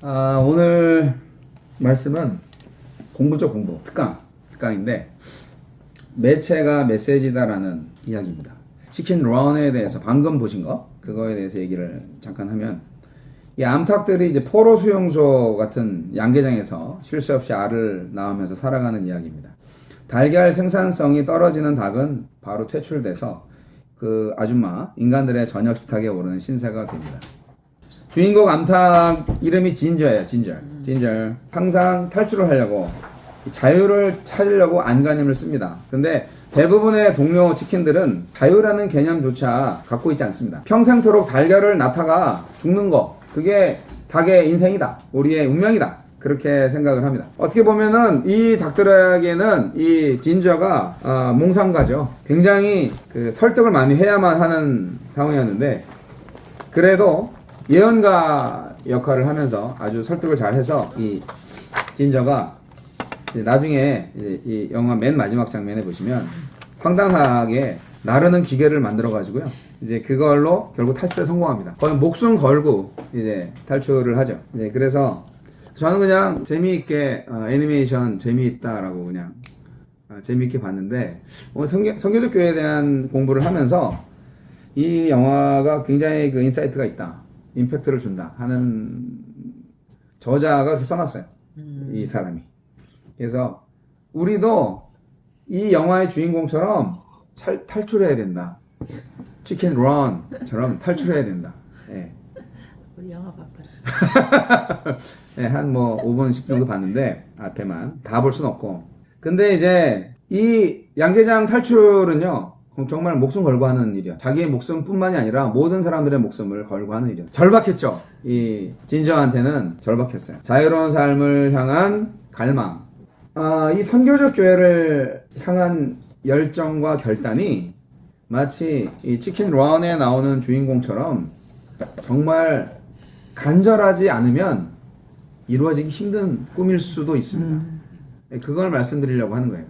오늘 말씀은 공부죠, 공부. 특강인데, 매체가 메시지다라는 이야기입니다. 치킨 런에 대해서 방금 보신 거, 그거에 대해서 얘기를 잠깐 하면, 이 암탉들이 이제 포로 수용소 같은 양계장에서 쉴 새 없이 알을 낳으면서 살아가는 이야기입니다. 달걀 생산성이 떨어지는 닭은 바로 퇴출돼서 그 아줌마, 인간들의 저녁 식탁에 오르는 신세가 됩니다. 주인공 암탉 이름이 진저예요. 진저. 항상 탈출을 하려고 자유를 찾으려고 안간힘을 씁니다. 근데 대부분의 동료 치킨들은 자유라는 개념조차 갖고 있지 않습니다. 평생토록 달걀을 낳다가 죽는 거, 그게 닭의 인생이다. 우리의 운명이다. 그렇게 생각을 합니다. 어떻게 보면은 이 닭들에게는 이 진저가 몽상가죠. 굉장히 설득을 많이 해야만 하는 상황이었는데, 그래도 예언가 역할을 하면서 아주 설득을 잘 해서 이 진저가 나중에 이 영화 맨 마지막 장면에 보시면 황당하게 나르는 기계를 만들어 가지고요. 이제 그걸로 결국 탈출에 성공합니다. 거의 목숨 걸고 이제 탈출을 하죠. 이제 그래서 저는 그냥 재미있게 애니메이션 재미있다라고 그냥 재미있게 봤는데, 선교적 교회에 대한 공부를 하면서 이 영화가 굉장히 그 인사이트가 있다, 임팩트를 준다 하는 저자가 그렇게 써놨어요. 이 사람이. 그래서 우리도 이 영화의 주인공처럼 탈출해야 된다. 치킨 런처럼 탈출해야 된다. 예. 우리 영화 바꿔라. 네, 한 5분, 10분 정도 봤는데, 앞에만. 다 볼 순 없고. 근데 이제, 이 양계장 탈출은요, 정말 목숨 걸고 하는 일이야. 자기의 목숨뿐만이 아니라 모든 사람들의 목숨을 걸고 하는 일이야. 절박했죠. 이 진저한테는 절박했어요. 자유로운 삶을 향한 갈망. 이 선교적 교회를 향한 열정과 결단이 마치 이 치킨 런에 나오는 주인공처럼 정말 간절하지 않으면 이루어지기 힘든 꿈일 수도 있습니다. 그걸 말씀드리려고 하는 거예요.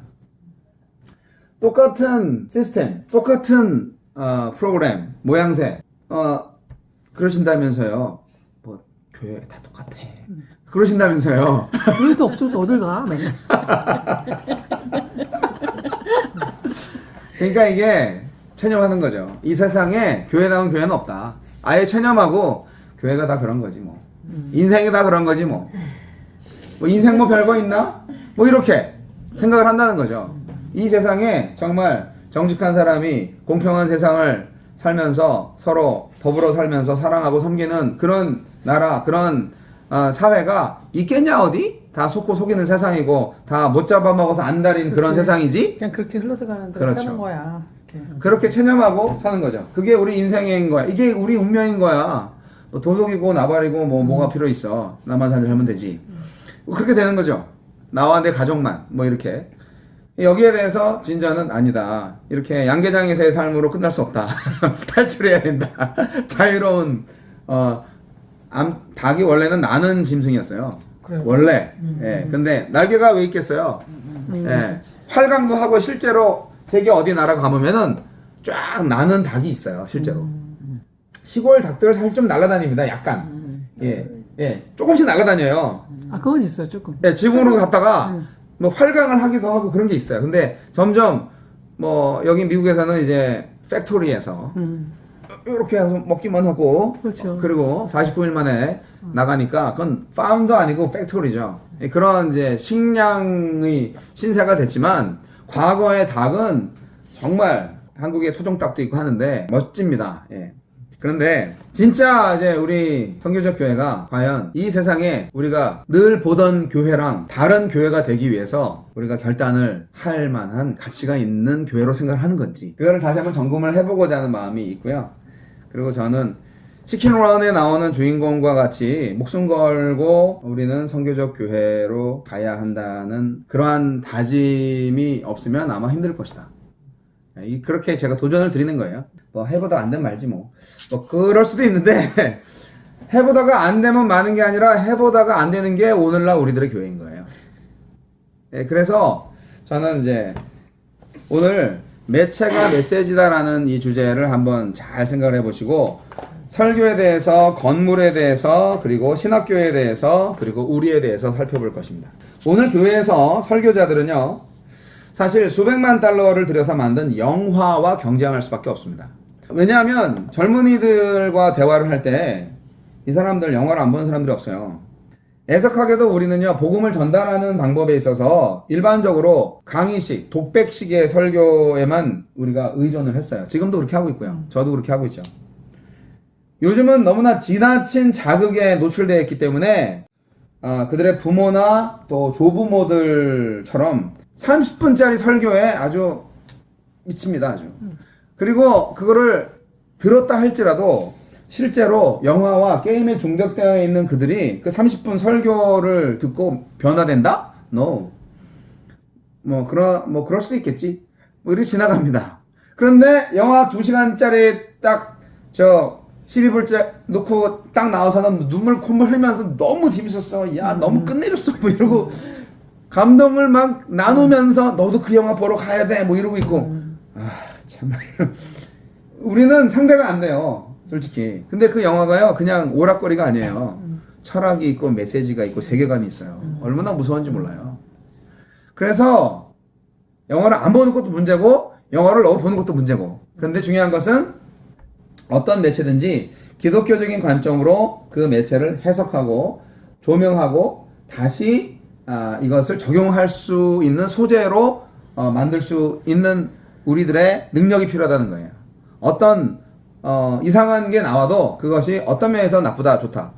똑같은 시스템, 똑같은 프로그램, 모양새, 그러신다면서요. 뭐 교회 다 똑같아. 그러신다면서요. 교회도 없어서 어딜 가? 맨날. 그러니까 이게 체념하는 거죠. 이 세상에 교회다운 교회는 없다. 아예 체념하고 교회가 다 그런 거지 뭐. 인생이 다 그런 거지 뭐. 인생 뭐 별거 있나? 뭐 이렇게 생각을 한다는 거죠. 이 세상에 정말 정직한 사람이 공평한 세상을 살면서 서로 더불어 살면서 사랑하고 섬기는 그런 나라, 그런 사회가 있겠냐 어디? 다 속고 속이는 세상이고 다 못 잡아먹어서 안달인 그런 세상이지? 그냥 그렇게 흘러들어가는 대로 그렇죠. 사는 거야. 그렇게 체념하고 사는 거죠. 그게 우리 인생인 거야. 이게 우리 운명인 거야. 뭐 도둑이고 나발이고 뭐가 필요 있어. 나만 잘 살면 되지. 그렇게 되는 거죠. 나와 내 가족만 뭐 이렇게. 여기에 대해서 진저는 아니다. 이렇게 양계장에서의 삶으로 끝날 수 없다. 탈출해야 된다. 자유로운 닭이 원래는 나는 짐승이었어요. 그래요? 원래. 예. 근데 날개가 왜 있겠어요? 예. 활강도 하고 실제로 세계 어디 나라 가보면은 쫙 나는 닭이 있어요. 실제로. 시골 닭들 사실 좀 날아다닙니다. 약간. 예. 조금씩 날아다녀요. 그건 있어요, 조금. 예, 지붕으로 갔다가 뭐 활강을 하기도 하고 그런 게 있어요. 근데 점점 뭐 여기 미국에서는 이제 팩토리에서 이렇게 해서 먹기만 하고, 그렇죠. 그리고 49일 만에 나가니까 그건 팜도 아니고 팩토리죠. 그런 이제 식량의 신세가 됐지만 과거의 닭은 정말 한국에 토종닭도 있고 하는데 멋집니다. 예. 그런데 진짜 이제 우리 선교적 교회가 과연 이 세상에 우리가 늘 보던 교회랑 다른 교회가 되기 위해서 우리가 결단을 할 만한 가치가 있는 교회로 생각을 하는 건지, 그거를 다시 한번 점검을 해보고자 하는 마음이 있고요. 그리고 저는 치킨 런에 나오는 주인공과 같이 목숨 걸고 우리는 선교적 교회로 가야 한다는 그러한 다짐이 없으면 아마 힘들 것이다. 그렇게 제가 도전을 드리는 거예요. 뭐 해보다가 안 되면 말지 뭐 그럴 수도 있는데 해보다가 안 되면 많은 게 아니라 해보다가 안 되는 게 오늘날 우리들의 교회인 거예요. 그래서 저는 이제 오늘 매체가 메시지다라는 이 주제를 한번 잘 생각을 해보시고, 설교에 대해서, 건물에 대해서, 그리고 신학교에 대해서, 그리고 우리에 대해서 살펴볼 것입니다. 오늘 교회에서 설교자들은요, 사실 수백만 달러를 들여서 만든 영화와 경쟁할 수밖에 없습니다. 왜냐하면 젊은이들과 대화를 할 때 이 사람들 영화를 안 보는 사람들이 없어요. 애석하게도 우리는요, 복음을 전달하는 방법에 있어서 일반적으로 강의식, 독백식의 설교에만 우리가 의존을 했어요. 지금도 그렇게 하고 있고요. 저도 그렇게 하고 있죠. 요즘은 너무나 지나친 자극에 노출되어 있기 때문에 그들의 부모나 또 조부모들처럼 30분짜리 설교에 아주 미칩니다. 아주. 그리고 그거를 들었다 할지라도 실제로 영화와 게임에 중독되어 있는 그들이 그 30분 설교를 듣고 변화된다? No. 그럴 수도 있겠지. 이렇게 지나갑니다. 그런데 영화 2시간짜리 딱 12불째 놓고 딱 나와서는 눈물 콧물 흘리면서 너무 재밌었어. 야, 너무 끝내줬어. 이러고 감동을 막 나누면서 너도 그 영화 보러 가야 돼. 이러고 있고. 참. 우리는 상대가 안 돼요. 솔직히. 근데 그 영화가요, 그냥 오락거리가 아니에요. 철학이 있고 메시지가 있고 세계관이 있어요. 얼마나 무서운지 몰라요. 그래서 영화를 안 보는 것도 문제고 영화를 너무 보는 것도 문제고. 그런데 중요한 것은 어떤 매체든지 기독교적인 관점으로 그 매체를 해석하고 조명하고 다시 이것을 적용할 수 있는 소재로 만들 수 있는 우리들의 능력이 필요하다는 거예요. 어떤 이상한 게 나와도 그것이 어떤 면에서 나쁘다, 좋다.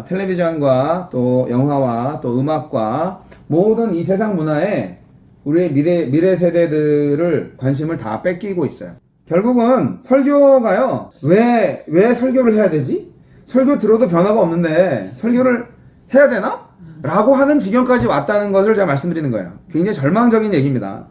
텔레비전과 또 영화와 또 음악과 모든 이 세상 문화에 우리의 미래 세대들을 관심을 다 뺏기고 있어요. 결국은 설교가요, 왜 설교를 해야 되지? 설교 들어도 변화가 없는데 설교를 해야 되나? 라고 하는 지경까지 왔다는 것을 제가 말씀드리는 거예요. 굉장히 절망적인 얘기입니다.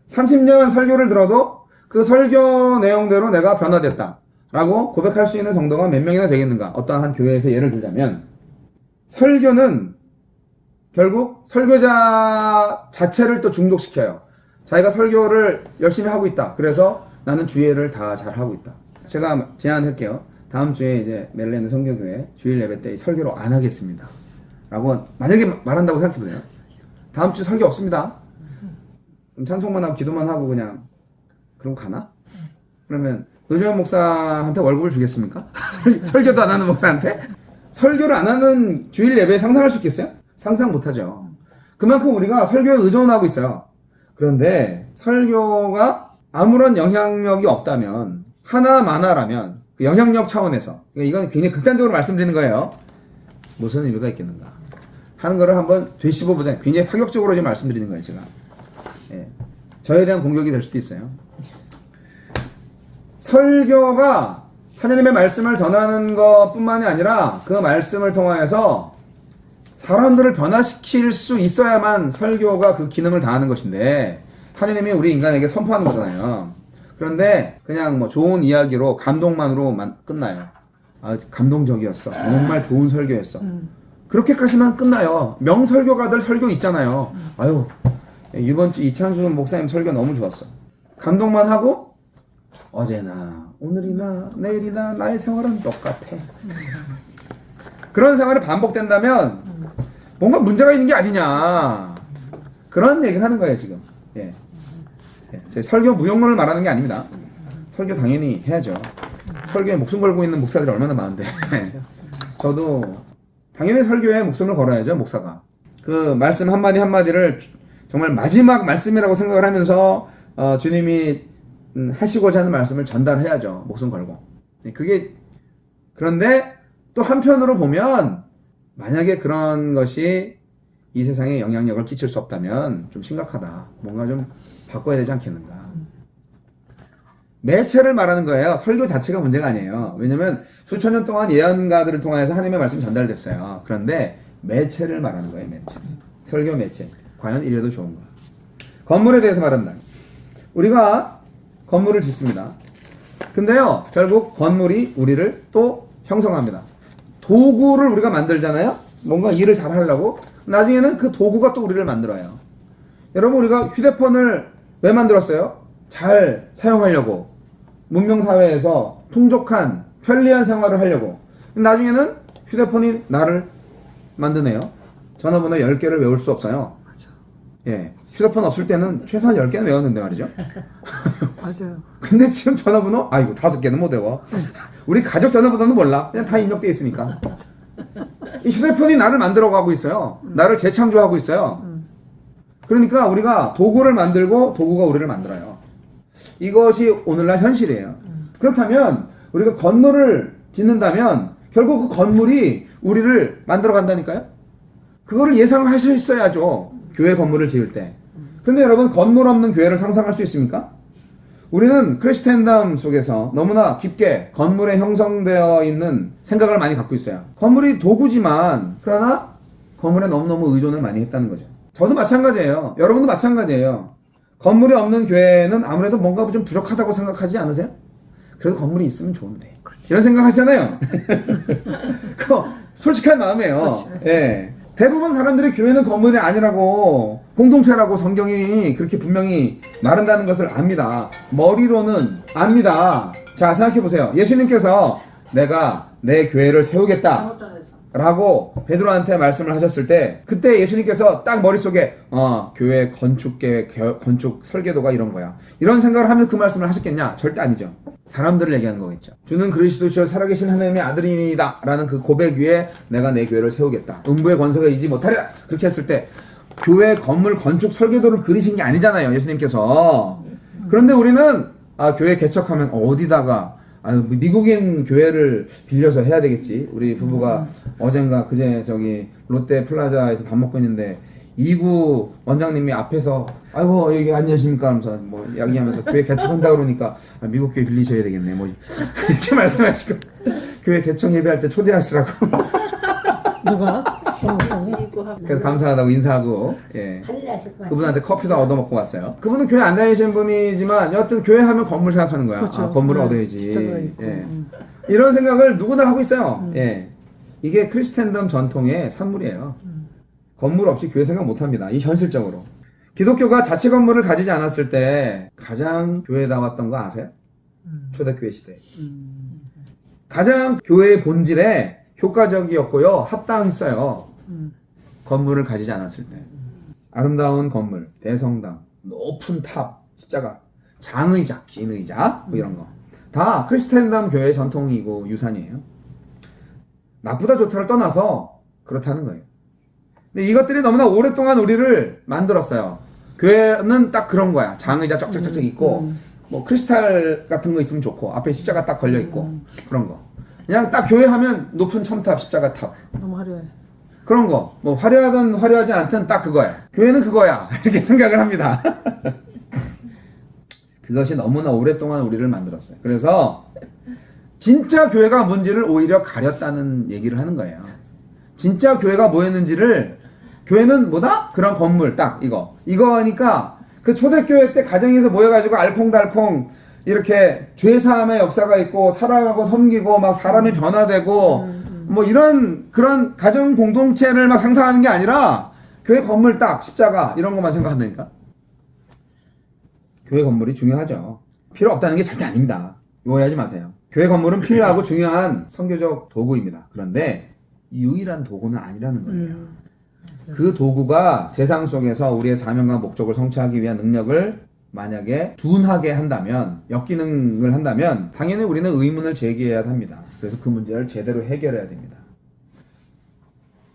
30년 설교를 들어도 그 설교 내용대로 내가 변화됐다 라고 고백할 수 있는 정도가 몇 명이나 되겠는가? 어떤 한 교회에서 예를 들자면 설교는 결국 설교자 자체를 또 중독시켜요. 자기가 설교를 열심히 하고 있다. 그래서 나는 주예를 다 잘하고 있다. 제가 제안할게요. 다음 주에 이제 메릴랜드 선교교회 주일 예배 때 설교를 안 하겠습니다. 라고 만약에 말한다고 생각해보세요. 다음 주 설교 없습니다. 찬송만 하고 기도만 하고 그냥 그러고 가나? 그러면 노재현 목사한테 월급을 주겠습니까? 설교도 안 하는 목사한테? 설교를 안 하는 주일 예배 상상할 수 있겠어요? 상상 못하죠. 그만큼 우리가 설교에 의존하고 있어요. 그런데 설교가 아무런 영향력이 없다면, 하나마나라면 그 영향력 차원에서, 이건 굉장히 극단적으로 말씀드리는 거예요. 무슨 의미가 있겠는가 하는 거를 한번 되씹어보자. 굉장히 파격적으로 지금 말씀드리는 거예요, 제가. 예. 저에 대한 공격이 될 수도 있어요. 설교가 하나님의 말씀을 전하는 것뿐만이 아니라 그 말씀을 통하여서 사람들을 변화시킬 수 있어야만 설교가 그 기능을 다하는 것인데, 하나님이 우리 인간에게 선포하는 거잖아요. 그런데 그냥 좋은 이야기로 감동만으로만 끝나요. 감동적이었어. 정말 좋은 설교였어. 그렇게까지만 끝나요. 명설교가들 설교 있잖아요. 이번 주 이찬수 목사님 설교 너무 좋았어. 감동만 하고 어제나 오늘이나 내일이나 나의 생활은 똑같아. 그런 생활이 반복된다면 뭔가 문제가 있는 게 아니냐, 그런 얘기를 하는 거예요 지금. 제 설교 무용론을 말하는 게 아닙니다. 설교 당연히 해야죠. 설교에 목숨 걸고 있는 목사들이 얼마나 많은데. 저도 당연히 설교에 목숨을 걸어야죠, 목사가. 그 말씀 한마디 한마디를 정말 마지막 말씀이라고 생각을 하면서 주님이 하시고자 하는 말씀을 전달해야죠, 목숨 걸고. 그런데 또 한편으로 보면 만약에 그런 것이 이 세상에 영향력을 끼칠 수 없다면 좀 심각하다. 뭔가 좀 바꿔야 되지 않겠는가. 매체를 말하는 거예요. 설교 자체가 문제가 아니에요. 왜냐면 수천 년 동안 예언가들을 통해서 하나님의 말씀이 전달됐어요. 그런데 매체를 말하는 거예요. 매체. 설교 매체. 과연 이래도 좋은가. 건물에 대해서 말합니다. 우리가 건물을 짓습니다. 근데요, 결국 건물이 우리를 또 형성합니다. 도구를 우리가 만들잖아요. 뭔가 일을 잘 하려고. 나중에는 그 도구가 또 우리를 만들어요. 여러분, 우리가 휴대폰을 왜 만들었어요? 잘 사용하려고. 문명사회에서 풍족한 편리한 생활을 하려고. 나중에는 휴대폰이 나를 만드네요. 전화번호 10개를 외울 수 없어요. 맞아. 예. 휴대폰 없을 때는 최소한 10개는 외웠는데 말이죠. 맞아요. 근데 지금 전화번호, 아이고, 5개는 못 외워. 우리 가족 전화번호는 몰라. 그냥 다 입력되어 있으니까. 이 휴대폰이 나를 만들어가고 있어요. 나를 재창조하고 있어요. 그러니까 우리가 도구를 만들고 도구가 우리를 만들어요. 이것이 오늘날 현실이에요. 그렇다면 우리가 건물을 짓는다면 결국 그 건물이 우리를 만들어 간다니까요. 그거를 예상하셨어야죠. 교회 건물을 지을 때. 근데 여러분, 건물 없는 교회를 상상할 수 있습니까? 우리는 크리스텐덤 속에서 너무나 깊게 건물에 형성되어 있는 생각을 많이 갖고 있어요. 건물이 도구지만 그러나 건물에 너무너무 의존을 많이 했다는 거죠. 저도 마찬가지예요. 여러분도 마찬가지예요. 건물이 없는 교회는 아무래도 뭔가 좀 부족하다고 생각하지 않으세요? 그래도 건물이 있으면 좋은데. 이런 생각 하시잖아요. 그거 솔직한 마음이에요. 예. 대부분 사람들이 교회는 건물이 아니라고, 공동체라고 성경이 그렇게 분명히 말한다는 것을 압니다. 머리로는 압니다. 자, 생각해보세요. 예수님께서 내가 내 교회를 세우겠다 라고 베드로한테 말씀을 하셨을 때, 그때 예수님께서 딱 머릿속에 교회 건축 계획, 건축 설계도가 이런 거야, 이런 생각을 하면서 그 말씀을 하셨겠냐? 절대 아니죠. 사람들을 얘기하는 거겠죠. 주는 그리스도시요 살아계신 하나님의 아들이다 라는 그 고백 위에 내가 내 교회를 세우겠다, 음부의 권세가 이지 못하리라, 그렇게 했을 때 교회 건물 건축 설계도를 그리신 게 아니잖아요, 예수님께서. 그런데 우리는 교회 개척하면 어디다가 미국인 교회를 빌려서 해야 되겠지. 우리 부부가 어젠가 그제 저기 롯데 플라자에서 밥 먹고 있는데 이구 원장님이 앞에서 아이고 여기 안녕하십니까 하면서 뭐 이야기하면서 교회 개척한다 그러니까 미국 교회 빌리셔야 되겠네 뭐 이렇게 말씀하시고 교회 개척 예배할 때 초대하시라고. 누가? 그래서 감사하다고 인사하고, 예, 그분한테 커피도 얻어먹고 왔어요. 그분은 교회 안 다니시는 분이지만 여하튼 교회 하면 건물 생각하는 거야. 그렇죠. 건물을 얻어야지. 예. 이런 생각을 누구나 하고 있어요. 예. 이게 크리스텐덤 전통의 산물이에요. 건물 없이 교회 생각 못합니다. 이 현실적으로. 기독교가 자체 건물을 가지지 않았을 때 가장 교회다웠던 거 아세요? 초대교회 시대. 가장 교회의 본질에 효과적이었고요, 합당했어요. 건물을 가지지 않았을 때. 아름다운 건물, 대성당, 높은 탑, 십자가, 장의자, 긴 의자, 뭐 이런 거. 다 크리스텐덤 교회의 전통이고 유산이에요. 나쁘다 좋다를 떠나서 그렇다는 거예요. 근데 이것들이 너무나 오랫동안 우리를 만들었어요. 교회는 딱 그런 거야. 장의자 쩍쩍쩍쩍 있고, 뭐 크리스탈 같은 거 있으면 좋고, 앞에 십자가 딱 걸려 있고, 그런 거. 그냥 딱 교회 하면 높은 첨탑, 십자가 탑. 너무 화려해. 그런 거. 뭐 화려하든 화려하지 않든 딱 그거야. 교회는 그거야. 이렇게 생각을 합니다. 그것이 너무나 오랫동안 우리를 만들었어요. 그래서 진짜 교회가 뭔지를 오히려 가렸다는 얘기를 하는 거예요. 진짜 교회가 뭐였는지를, 교회는 뭐다? 그런 건물 딱 이거니까 그 초대교회 때 가정에서 모여가지고 알콩달콩 이렇게 죄사함의 역사가 있고 살아가고 섬기고 막 사람이 변화되고 뭐 이런 그런 가정 공동체를 막 상상하는 게 아니라 교회 건물 딱 십자가 이런 것만 생각한다니까. 교회 건물이 중요하죠. 필요 없다는 게 절대 아닙니다. 오해하지 마세요. 교회 건물은 필요하고 중요한 선교적 도구입니다. 그런데 유일한 도구는 아니라는 거예요. 그 도구가 세상 속에서 우리의 사명과 목적을 성취하기 위한 능력을 만약에 둔하게 한다면, 역기능을 한다면 당연히 우리는 의문을 제기해야 합니다. 그래서 그 문제를 제대로 해결해야 됩니다.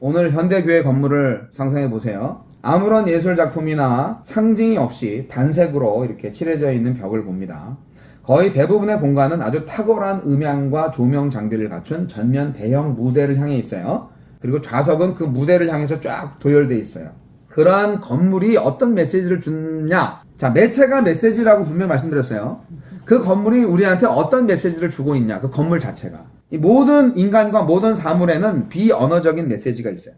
오늘 현대교회 건물을 상상해 보세요. 아무런 예술 작품이나 상징이 없이 단색으로 이렇게 칠해져 있는 벽을 봅니다. 거의 대부분의 공간은 아주 탁월한 음향과 조명 장비를 갖춘 전면 대형 무대를 향해 있어요. 그리고 좌석은 그 무대를 향해서 쫙 도열되어 있어요. 그러한 건물이 어떤 메시지를 주느냐? 자, 매체가 메시지라고 분명히 말씀드렸어요. 그 건물이 우리한테 어떤 메시지를 주고 있냐? 그 건물 자체가. 이 모든 인간과 모든 사물에는 비언어적인 메시지가 있어요.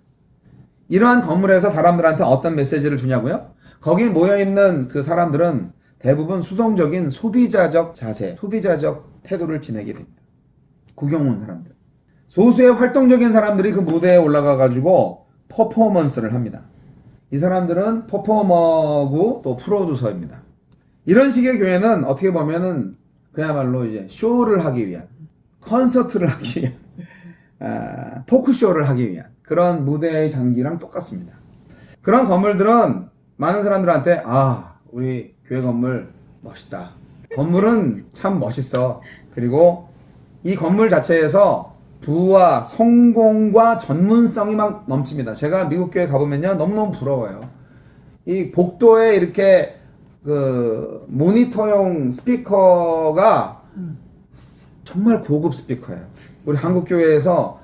이러한 건물에서 사람들한테 어떤 메시지를 주냐고요? 거기 모여있는 그 사람들은 대부분 수동적인 소비자적 자세, 소비자적 태도를 지내게 됩니다. 구경 온 사람들. 소수의 활동적인 사람들이 그 무대에 올라가가지고 퍼포먼스를 합니다. 이 사람들은 퍼포머고 또 프로듀서입니다. 이런 식의 교회는 어떻게 보면은 그야말로 이제 쇼를 하기 위한, 콘서트를 하기 위한 토크쇼를 하기 위한 그런 무대의 장기랑 똑같습니다. 그런 건물들은 많은 사람들한테 우리 교회 건물 멋있다. 건물은 참 멋있어. 그리고 이 건물 자체에서 부와 성공과 전문성이 막 넘칩니다. 제가 미국 교회 가보면요 너무너무 부러워요. 이 복도에 이렇게 그 모니터용 스피커가 정말 고급 스피커예요. 우리 한국 교회에서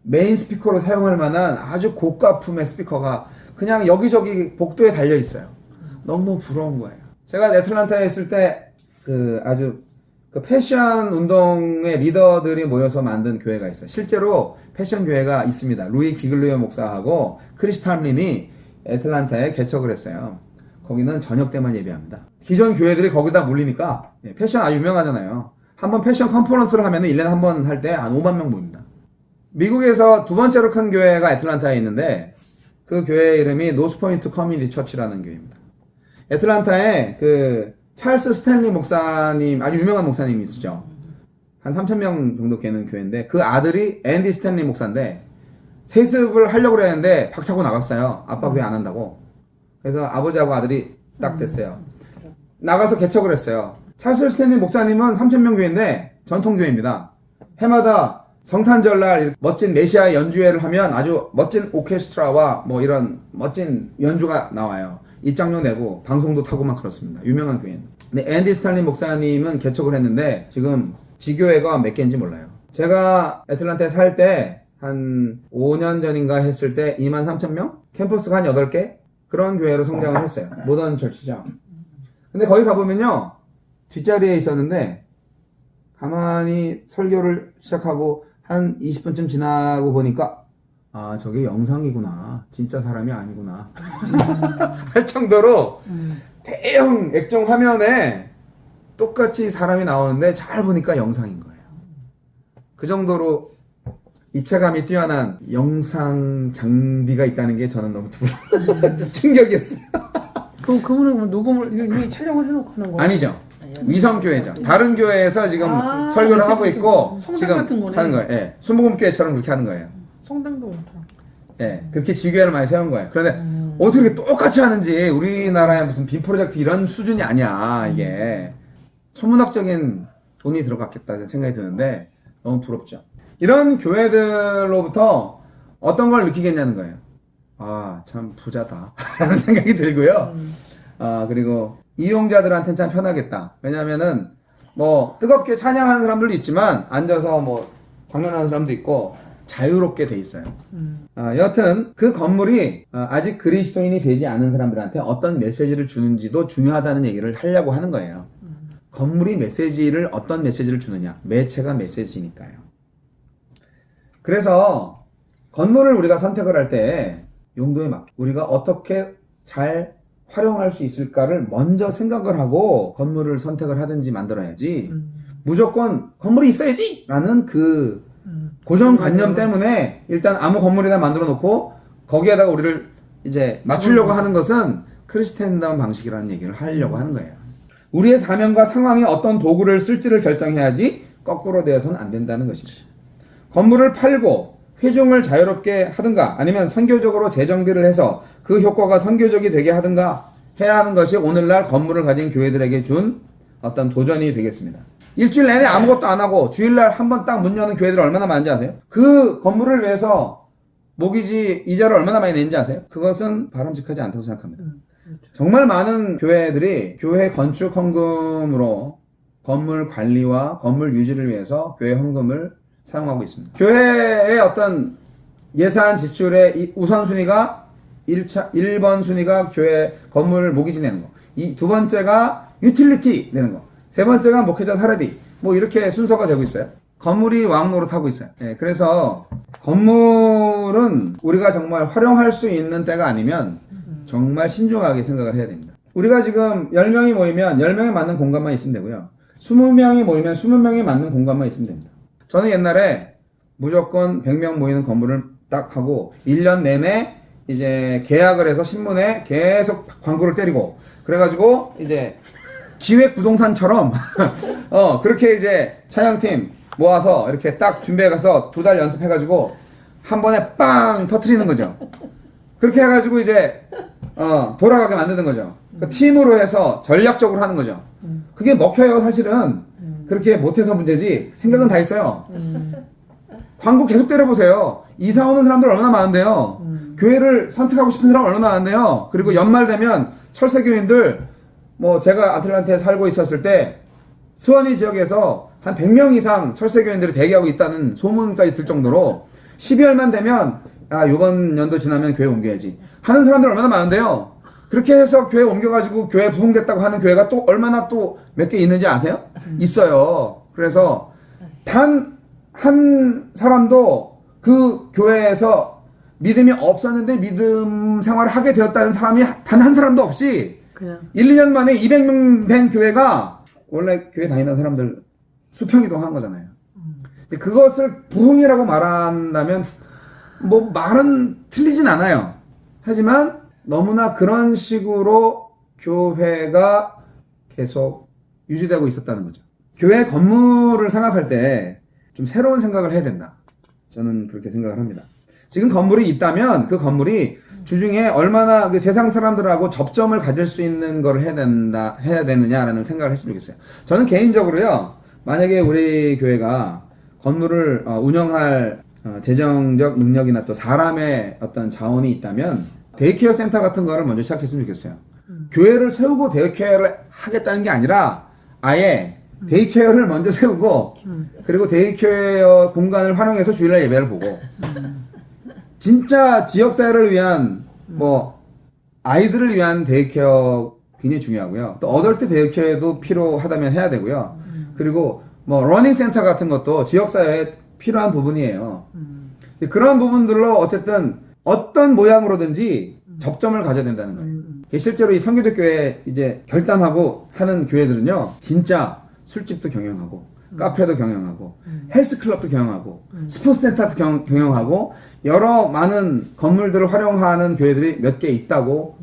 메인 스피커로 사용할 만한 아주 고가품의 스피커가 그냥 여기저기 복도에 달려 있어요. 너무 부러운 거예요. 제가 애틀란타에 있을 때 그 아주 그 패션 운동의 리더들이 모여서 만든 교회가 있어요. 실제로 패션 교회가 있습니다. 루이 기글리오 목사하고 크리스 탐린이 애틀란타에 개척을 했어요. 거기는 저녁 때만 예배합니다. 기존 교회들이 거기다 몰리니까 패션 아주 유명하잖아요. 한번 패션 컨퍼런스를 하면 1년에 한 번 할 때 한 5만 명 모입니다. 미국에서 두 번째로 큰 교회가 애틀란타에 있는데 그 교회 이름이 노스포인트 커뮤니티 처치라는 교회입니다. 애틀란타에 그 찰스 스탠리 목사님, 아주 유명한 목사님이 있으죠. 한 3,000명 정도 되는 교회인데 그 아들이 앤디 스탠리 목사인데 세습을 하려고 그랬는데 박차고 나갔어요. 아빠 교회 안 한다고. 그래서 아버지하고 아들이 딱 됐어요. 나가서 개척을 했어요. 찰스 스탠리 목사님은 3,000명 교회인데 전통교회입니다. 해마다 성탄절날 멋진 메시아 연주회를 하면 아주 멋진 오케스트라와 뭐 이런 멋진 연주가 나와요. 입장료 내고 방송도 타고 막 그렇습니다. 유명한 교회는. 근데 앤디 스탠리 목사님은 개척을 했는데 지금 지교회가 몇 개인지 몰라요. 제가 애틀란타에 살 때 한 5년 전인가 했을 때 23,000명? 캠퍼스가 한 8개? 그런 교회로 성장을 했어요. 모던 철치죠. 근데 거기 가보면요 뒷자리에 있었는데 가만히 설교를 시작하고 한 20분쯤 지나고 보니까 저게 영상이구나. 진짜 사람이 아니구나. 할 정도로 대형 액정 화면에 똑같이 사람이 나오는데 잘 보니까 영상인 거예요. 그 정도로 입체감이 뛰어난 영상 장비가 있다는 게 저는 너무 충격이었어요. 그분은 녹음을 이미 촬영을 해놓고 하는 거예요? 아니죠. 위성교회죠. 다른 교회에서 지금 설교를 하고 있고 지금 같은 거네. 하는 거예요. 예. 순복음교회처럼 그렇게 하는 거예요. 성당도 많다. 예. 그렇게 지교회를 많이 세운 거예요. 그런데 어떻게 이렇게 똑같이 하는지 우리나라에 무슨 빔 프로젝트 이런 수준이 아니야. 이게 천문학적인 돈이 들어갔겠다 생각이 드는데 너무 부럽죠. 이런 교회들로부터 어떤 걸 느끼겠냐는 거예요. 참 부자다 라는 생각이 들고요. 그리고 이용자들한테는 참 편하겠다. 왜냐면은 뭐 뜨겁게 찬양하는 사람들도 있지만 앉아서 뭐 장난하는 사람도 있고 자유롭게 돼 있어요. 여하튼 그 건물이 아직 그리스도인이 되지 않은 사람들한테 어떤 메시지를 주는지도 중요하다는 얘기를 하려고 하는 거예요. 건물이 메시지를 어떤 메시지를 주느냐. 매체가 메시지니까요. 그래서 건물을 우리가 선택을 할 때 용도에 맞게 우리가 어떻게 잘 활용할 수 있을까를 먼저 생각을 하고 건물을 선택을 하든지 만들어야지 무조건 건물이 있어야지 라는 그 고정관념 때문에 일단 아무 건물이나 만들어 놓고 거기에다가 우리를 이제 맞추려고 하는 것은 크리스텐다운 방식이라는 얘기를 하려고 하는 거예요. 우리의 사명과 상황에 어떤 도구를 쓸지를 결정해야지 거꾸로 되어서는 안 된다는 것이죠. 건물을 팔고 회중을 자유롭게 하든가 아니면 선교적으로 재정비를 해서 그 효과가 선교적이 되게 하든가 해야 하는 것이 오늘날 건물을 가진 교회들에게 준 어떤 도전이 되겠습니다. 일주일 내내 아무것도 안 하고 주일날 한 번 딱 문 여는 교회들이 얼마나 많은지 아세요? 그 건물을 위해서 모기지 이자를 얼마나 많이 내는지 아세요? 그것은 바람직하지 않다고 생각합니다. 정말 많은 교회들이 교회 건축 헌금으로 건물 관리와 건물 유지를 위해서 교회 헌금을 사용하고 있습니다. 교회의 어떤 예산 지출의 우선순위가 1번 순위가 교회 건물 모기지 내는 거, 두 번째가 유틸리티 내는 거, 세 번째가 목회자 사례비, 뭐 이렇게 순서가 되고 있어요. 건물이 왕노릇하고 있어요. 그래서 건물은 우리가 정말 활용할 수 있는 때가 아니면 정말 신중하게 생각을 해야 됩니다. 우리가 지금 10명이 모이면 10명에 맞는 공간만 있으면 되고요. 20명이 모이면 20명에 맞는 공간만 있으면 됩니다. 저는 옛날에 무조건 100명 모이는 건물을 딱 하고 1년 내내 이제 계약을 해서 신문에 계속 광고를 때리고 그래가지고 이제 기획 부동산처럼 그렇게 이제 찬양팀 모아서 이렇게 딱 준비해가서 2달 연습해가지고 한 번에 빵 터트리는 거죠. 그렇게 해가지고 이제 돌아가게 만드는 거죠. 그 팀으로 해서 전략적으로 하는 거죠. 그게 먹혀요. 사실은 그렇게 못해서 문제지 생각은 다 있어요. 광고 계속 때려보세요. 이사 오는 사람들 얼마나 많은데요. 교회를 선택하고 싶은 사람 얼마나 많은데요. 그리고 연말 되면 철새교인들 뭐 제가 아틀란타에 살고 있었을 때 수원이 지역에서 한 100명 이상 철새교인들이 대기하고 있다는 소문까지 들 정도로 12월만 되면 이번 연도 지나면 교회 옮겨야지 하는 사람들 얼마나 많은데요. 그렇게 해서 교회 옮겨가지고 교회 부흥됐다고 하는 교회가 또 얼마나 또 몇 개 있는지 아세요? 있어요. 그래서 단 한 사람도 그 교회에서 믿음이 없었는데 믿음 생활을 하게 되었다는 사람이 단 한 사람도 없이 그냥 1, 2년 만에 200명 된 교회가 원래 교회 다니던 사람들 수평 이동한 거잖아요. 근데 그것을 부흥이라고 말한다면 뭐 말은 틀리진 않아요. 하지만 너무나 그런 식으로 교회가 계속 유지되고 있었다는 거죠. 교회 건물을 생각할 때 좀 새로운 생각을 해야 된다. 저는 그렇게 생각을 합니다. 지금 건물이 있다면 그 건물이 주중에 얼마나 그 세상 사람들하고 접점을 가질 수 있는 걸 해야 되느냐라는 생각을 했으면 좋겠어요. 저는 개인적으로요, 만약에 우리 교회가 건물을 운영할 재정적 능력이나 또 사람의 어떤 자원이 있다면 데이케어 센터 같은 거를 먼저 시작했으면 좋겠어요. 교회를 세우고 데이케어를 하겠다는 게 아니라 아예 데이케어를 먼저 세우고 그리고 데이케어 공간을 활용해서 주일날 예배를 보고 진짜 지역사회를 위한 뭐 아이들을 위한 데이케어 굉장히 중요하고요. 또 어덜트 데이케어도 필요하다면 해야 되고요. 그리고 뭐 러닝 센터 같은 것도 지역사회에 필요한 부분이에요. 그런 부분들로 어쨌든 어떤 모양으로든지 접점을 가져야 된다는 거예요. 실제로 이 선교적 교회 이제 결단하고 하는 교회들은요, 진짜 술집도 경영하고 카페도 경영하고 헬스클럽도 경영하고 스포츠센터도 경영하고 여러 많은 건물들을 활용하는 교회들이 몇 개 있다고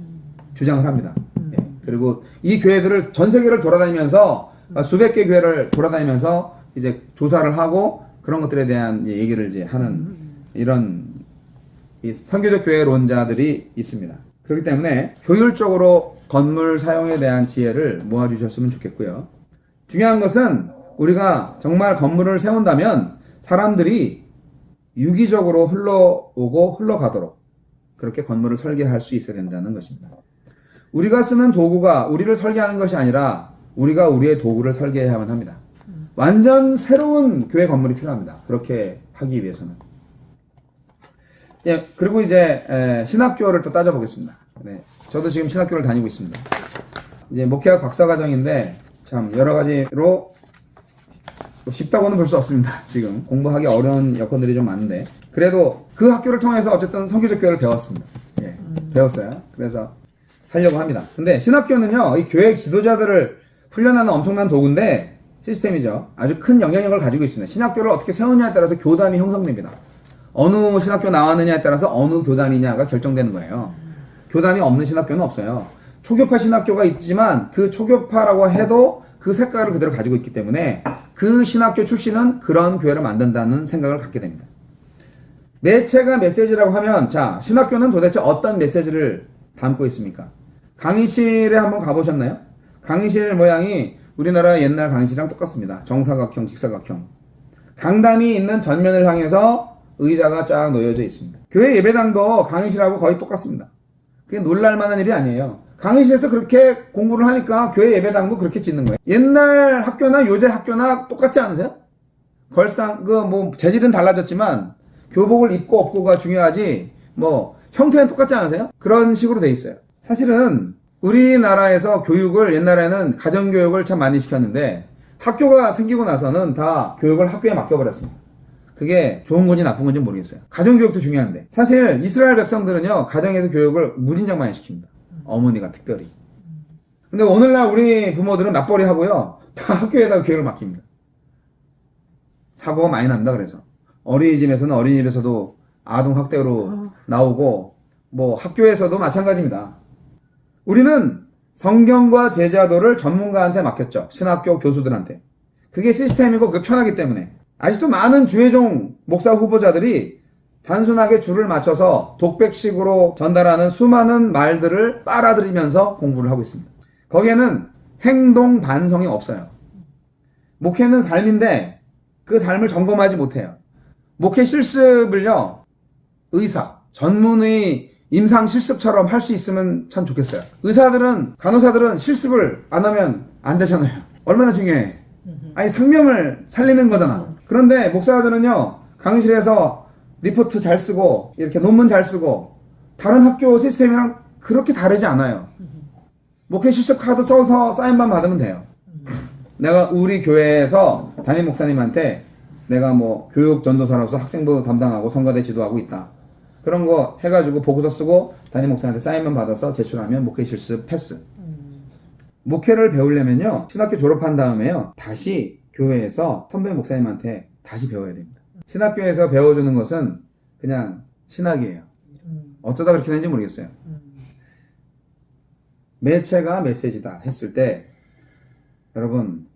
주장을 합니다. 예. 그리고 이 교회들을 전 세계를 돌아다니면서 수백 개 교회를 돌아다니면서 이제 조사를 하고 그런 것들에 대한 얘기를 이제 하는 이런 이 선교적 교회론자들이 있습니다. 그렇기 때문에 효율적으로 건물 사용에 대한 지혜를 모아주셨으면 좋겠고요. 중요한 것은 우리가 정말 건물을 세운다면 사람들이 유기적으로 흘러오고 흘러가도록 그렇게 건물을 설계할 수 있어야 된다는 것입니다. 우리가 쓰는 도구가 우리를 설계하는 것이 아니라 우리가 우리의 도구를 설계해야만 합니다. 완전 새로운 교회 건물이 필요합니다. 그렇게 하기 위해서는. 예, 그리고 이제 신학교를 또 따져보겠습니다. 네, 저도 지금 신학교를 다니고 있습니다. 이제 목회학 박사과정인데 참 여러 가지로 쉽다고는 볼 수 없습니다. 지금 공부하기 어려운 여건들이 좀 많은데 그래도 그 학교를 통해서 어쨌든 선교적 교회를 배웠습니다. 예, 배웠어요. 그래서 하려고 합니다. 근데 신학교는요, 이 교회 지도자들을 훈련하는 엄청난 도구인데 시스템이죠. 아주 큰 영향력을 가지고 있습니다. 신학교를 어떻게 세우냐에 따라서 교단이 형성됩니다. 어느 신학교 나왔느냐에 따라서 어느 교단이냐가 결정되는 거예요. 교단이 없는 신학교는 없어요. 초교파 신학교가 있지만 그 초교파라고 해도 그 색깔을 그대로 가지고 있기 때문에 그 신학교 출신은 그런 교회를 만든다는 생각을 갖게 됩니다. 매체가 메시지라고 하면 자, 신학교는 도대체 어떤 메시지를 담고 있습니까? 강의실에 한번 가보셨나요? 강의실 모양이 우리나라 옛날 강의실이랑 똑같습니다. 정사각형, 직사각형. 강단이 있는 전면을 향해서 의자가 쫙 놓여져 있습니다. 교회 예배당도 강의실하고 거의 똑같습니다. 그게 놀랄만한 일이 아니에요. 강의실에서 그렇게 공부를 하니까 교회 예배당도 그렇게 짓는 거예요. 옛날 학교나 요새 학교나 똑같지 않으세요? 걸상 뭐 재질은 달라졌지만 교복을 입고 없고가 중요하지 뭐 형태는 똑같지 않으세요? 그런 식으로 돼 있어요. 사실은 우리나라에서 교육을 옛날에는 가정교육을 참 많이 시켰는데 학교가 생기고 나서는 다 교육을 학교에 맡겨버렸습니다. 그게 좋은 건지 나쁜 건지 모르겠어요. 가정교육도 중요한데 사실 이스라엘 백성들은요, 가정에서 교육을 무진장 많이 시킵니다. 어머니가 특별히. 근데 오늘날 우리 부모들은 맞벌이 하고요, 다 학교에다가 교육을 맡깁니다. 사고가 많이 납니다. 그래서 어린이집에서는 어린이집에서도 아동학대로 나오고 뭐 학교에서도 마찬가지입니다. 우리는 성경과 제자도를 전문가한테 맡겼죠. 신학교 교수들한테. 그게 시스템이고 그게 편하기 때문에. 아직도 많은 주의종 목사 후보자들이 단순하게 줄을 맞춰서 독백식으로 전달하는 수많은 말들을 빨아들이면서 공부를 하고 있습니다. 거기에는 행동 반성이 없어요. 목회는 삶인데 그 삶을 점검하지 못해요. 목회 실습을요, 의사, 전문의 임상 실습처럼 할 수 있으면 참 좋겠어요. 의사들은, 간호사들은 실습을 안 하면 안 되잖아요. 얼마나 중요해. 아니, 생명을 살리는 거잖아. 그런데 목사들은요, 강의실에서 리포트 잘 쓰고, 이렇게 논문 잘 쓰고, 다른 학교 시스템이랑 그렇게 다르지 않아요. 목회 실습 카드 써서 사인만 받으면 돼요. 내가 우리 교회에서 담임 목사님한테 내가 뭐 교육 전도사로서 학생부 담당하고 성가대 지도하고 있다. 그런 거 해가지고 보고서 쓰고 담임 목사한테 사인만 받아서 제출하면 목회 실습 패스. 목회를 배우려면요, 신학교 졸업한 다음에요, 다시 교회에서 선배 목사님한테 다시 배워야 됩니다. 신학교에서 배워주는 것은 그냥 신학이에요. 어쩌다 그렇게 되는지 모르겠어요. 매체가 메시지다 했을 때, 여러분,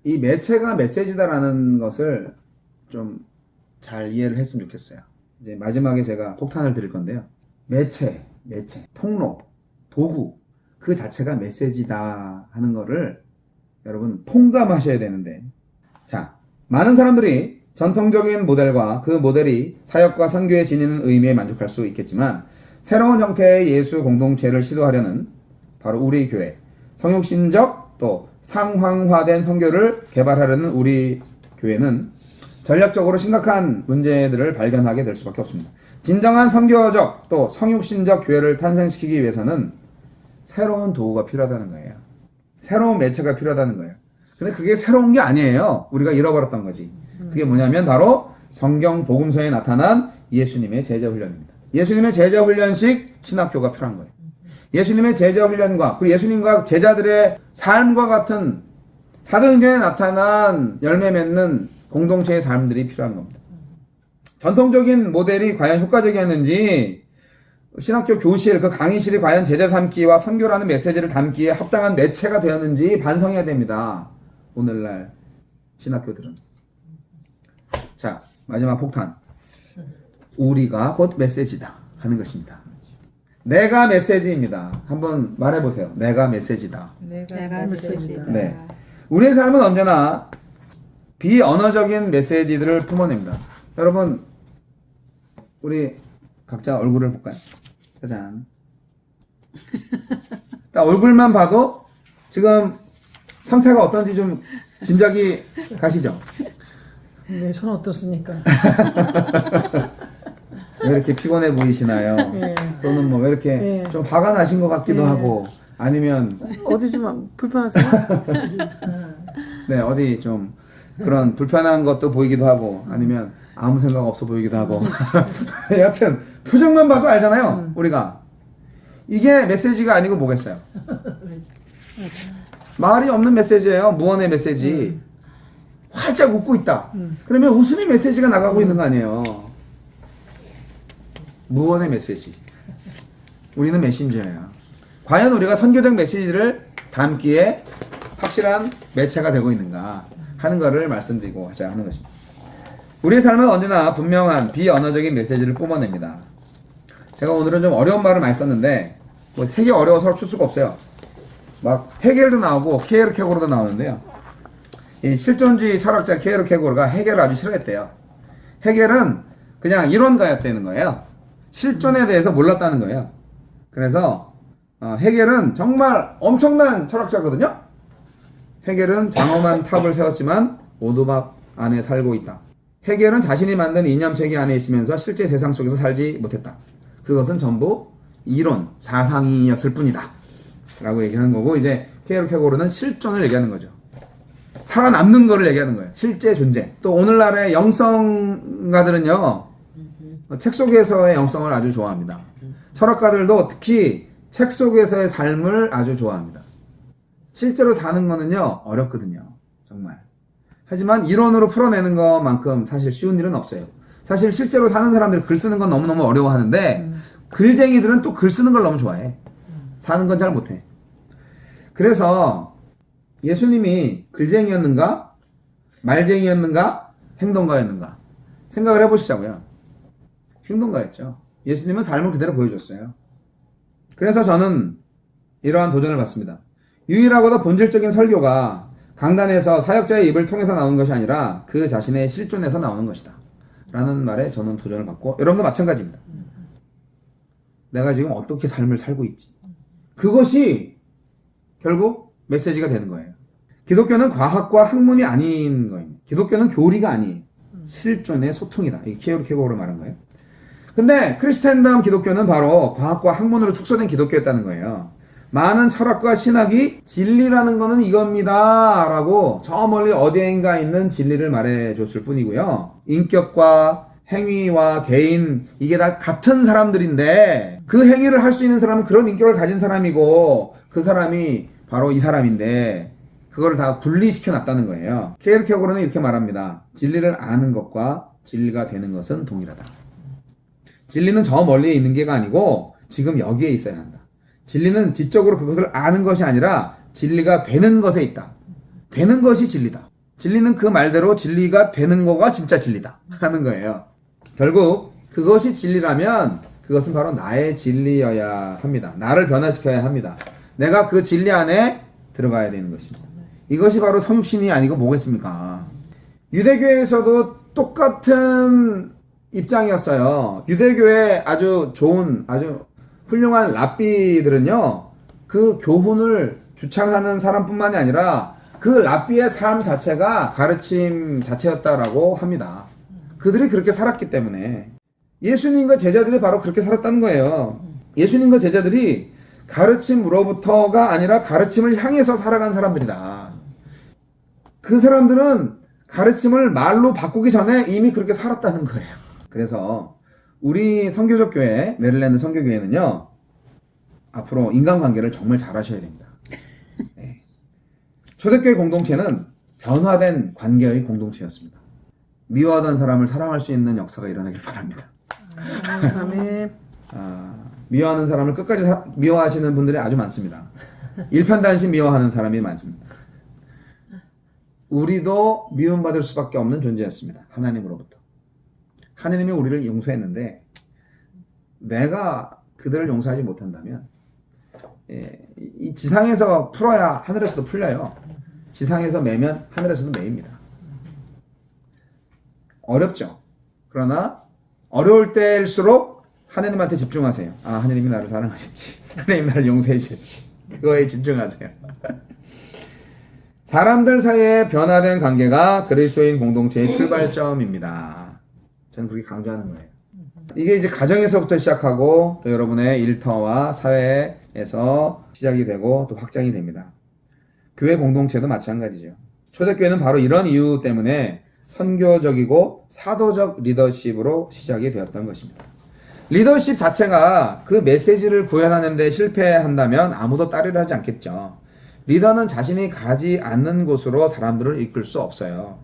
이 매체가 메시지다라는 것을 좀 잘 이해를 했으면 좋겠어요. 이제 마지막에 제가 폭탄을 드릴 건데요. 매체, 통로, 도구, 그 자체가 메시지다 하는 거를 여러분 통감하셔야 되는데, 자, 많은 사람들이 전통적인 모델과 그 모델이 사역과 선교에 지니는 의미에 만족할 수 있겠지만, 새로운 형태의 예수 공동체를 시도하려는 바로 우리 교회, 성육신적 또 상황화된 선교를 개발하려는 우리 교회는 전략적으로 심각한 문제들을 발견하게 될 수밖에 없습니다. 진정한 선교적 또 성육신적 교회를 탄생시키기 위해서는 새로운 도구가 필요하다는 거예요. 새로운 매체가 필요하다는 거예요. 근데 그게 새로운 게 아니에요. 우리가 잃어버렸던 거지. 그게 뭐냐면 바로 성경 복음서에 나타난 예수님의 제자 훈련입니다. 예수님의 제자 훈련식 신학교가 필요한 거예요. 예수님의 제자 훈련과 그 예수님과 제자들의 삶과 같은 사도행전에 나타난 열매 맺는 공동체의 삶들이 필요한 겁니다. 전통적인 모델이 과연 효과적이었는지, 신학교 교실, 그 강의실이 과연 제자 삼기와 선교라는 메시지를 담기에 합당한 매체가 되었는지 반성해야 됩니다. 오늘날 신학교들은. 자, 마지막 폭탄. 우리가 곧 메시지다 하는 것입니다. 내가 메시지입니다. 한번 말해보세요. 내가 메시지다. 내가 메시지다. 네. 우리의 삶은 언제나 비언어적인 메시지들을 품어냅니다. 여러분, 우리 각자 얼굴을 볼까요? 짜잔. 얼굴만 봐도 지금 상태가 어떤지 좀 짐작이 가시죠? 네, 저는 어떻습니까? 왜 이렇게 피곤해 보이시나요? 네. 또는 뭐 왜 이렇게 네. 좀 화가 나신 것 같기도 네. 하고, 아니면 어디 좀 불편하세요? 네, 어디 좀 그런 불편한 것도 보이기도 하고, 아니면 아무 생각 없어 보이기도 하고. 여하튼 표정만 봐도 알잖아요. 우리가 이게 메시지가 아니고 뭐겠어요? 말이 없는 메시지예요. 무언의 메시지. 활짝 웃고 있다. 그러면 웃음이 메시지가 나가고 있는 거 아니에요. 무언의 메시지. 우리는 메신저예요. 과연 우리가 선교적 메시지를 담기에 확실한 매체가 되고 있는가 하는 것을 말씀드리고 하자 하는 것입니다. 우리의 삶은 언제나 분명한 비언어적인 메시지를 뿜어냅니다. 제가 오늘은 좀 어려운 말을 많이 썼는데, 뭐 되게 어려워서 풀 수가 없어요. 막 헤겔도 나오고 키에르케고르도 나오는데요. 이 실존주의 철학자 키에르케고르가 헤겔을 아주 싫어했대요. 헤겔은 그냥 이론가였다는 거예요. 실존에 대해서 몰랐다는 거예요. 그래서 헤겔은 정말 엄청난 철학자거든요. 헤겔은 장엄한 탑을 세웠지만 오두막 안에 살고 있다. 헤겔은 자신이 만든 이념체계 안에 있으면서 실제 세상 속에서 살지 못했다. 그것은 전부 이론, 사상이었을 뿐이다. 라고 얘기하는 거고, 이제 키에르케고르는 실존을 얘기하는 거죠. 살아남는 거를 얘기하는 거예요. 실제 존재. 또 오늘날의 영성가들은요, 책 속에서의 영성을 아주 좋아합니다. 철학가들도 특히 책 속에서의 삶을 아주 좋아합니다. 실제로 사는 거는요, 어렵거든요. 정말. 하지만 이론으로 풀어내는 것만큼 사실 쉬운 일은 없어요. 사실 실제로 사는 사람들이 글 쓰는 건 너무너무 어려워하는데, 글쟁이들은 또 글 쓰는 걸 너무 좋아해. 사는 건 잘 못해. 그래서 예수님이 글쟁이였는가? 말쟁이였는가? 행동가였는가? 생각을 해보시자고요. 행동가였죠. 예수님은 삶을 그대로 보여줬어요. 그래서 저는 이러한 도전을 받습니다. 유일하고도 본질적인 설교가 강단에서 사역자의 입을 통해서 나오는 것이 아니라 그 자신의 실존에서 나오는 것이다. 라는 말에 저는 도전을 받고 여러분도 마찬가지입니다. 내가 지금 어떻게 삶을 살고 있지? 그것이 결국 메시지가 되는 거예요. 기독교는 과학과 학문이 아닌 거예요. 기독교는 교리가 아니에요. 실존의 소통이다. 이게 키에르케고르가 말한 거예요. 근데 크리스찬다움 기독교는 바로 과학과 학문으로 축소된 기독교였다는 거예요. 많은 철학과 신학이 진리라는 거는 이겁니다 라고 저 멀리 어디엔가 있는 진리를 말해줬을 뿐이고요. 인격과 행위와 개인 이게 다 같은 사람들인데 그 행위를 할 수 있는 사람은 그런 인격을 가진 사람이고 그 사람이 바로 이 사람인데 그걸 다 분리시켜 놨다는 거예요. 키에르케고르는 이렇게 말합니다. 진리를 아는 것과 진리가 되는 것은 동일하다. 진리는 저 멀리에 있는 게가 아니고 지금 여기에 있어야 한다. 진리는 지적으로 그것을 아는 것이 아니라 진리가 되는 것에 있다. 되는 것이 진리다. 진리는 그 말대로 진리가 되는 거가 진짜 진리다 하는 거예요. 결국 그것이 진리라면 그것은 바로 나의 진리여야 합니다. 나를 변화시켜야 합니다. 내가 그 진리 안에 들어가야 되는 것입니다. 이것이 바로 성육신이 아니고 뭐겠습니까? 유대교에서도 똑같은 입장이었어요. 유대교의 아주 좋은, 아주 훌륭한 랍비들은요, 그 교훈을 주창하는 사람뿐만이 아니라 그 랍비의 삶 자체가 가르침 자체였다라고 합니다. 그들이 그렇게 살았기 때문에 예수님과 제자들이 바로 그렇게 살았다는 거예요. 예수님과 제자들이 가르침으로부터가 아니라 가르침을 향해서 살아간 사람들이다. 그 사람들은 가르침을 말로 바꾸기 전에 이미 그렇게 살았다는 거예요. 그래서 우리 선교적 교회, 메릴랜드 선교교회는요, 앞으로 인간관계를 정말 잘 하셔야 됩니다. 네. 초대교회 공동체는 변화된 관계의 공동체였습니다. 미워하던 사람을 사랑할 수 있는 역사가 일어나길 바랍니다. 아멘. 미워하는 사람을 끝까지 미워하시는 분들이 아주 많습니다. 일편단심 미워하는 사람이 많습니다. 우리도 미움받을 수밖에 없는 존재였습니다. 하나님으로부터. 하나님이 우리를 용서했는데 내가 그들을 용서하지 못한다면 이 지상에서 풀어야 하늘에서도 풀려요. 지상에서 매면 하늘에서도 매입니다. 어렵죠. 그러나 어려울 때일수록 하나님한테 집중하세요. 아, 하나님이 나를 사랑하셨지. 하나님이 나를 용서해 주셨지. 그거에 집중하세요. 사람들 사이에 변화된 관계가 그리스도인 공동체의 출발점입니다. 저는 그렇게 강조하는 거예요. 이게 이제 가정에서부터 시작하고 또 여러분의 일터와 사회에서 시작이 되고 또 확장이 됩니다. 교회 공동체도 마찬가지죠. 초대교회는 바로 이런 이유 때문에 선교적이고 사도적 리더십으로 시작이 되었던 것입니다. 리더십 자체가 그 메시지를 구현하는 데 실패한다면 아무도 따르려 하지 않겠죠. 리더는 자신이 가지 않는 곳으로 사람들을 이끌 수 없어요.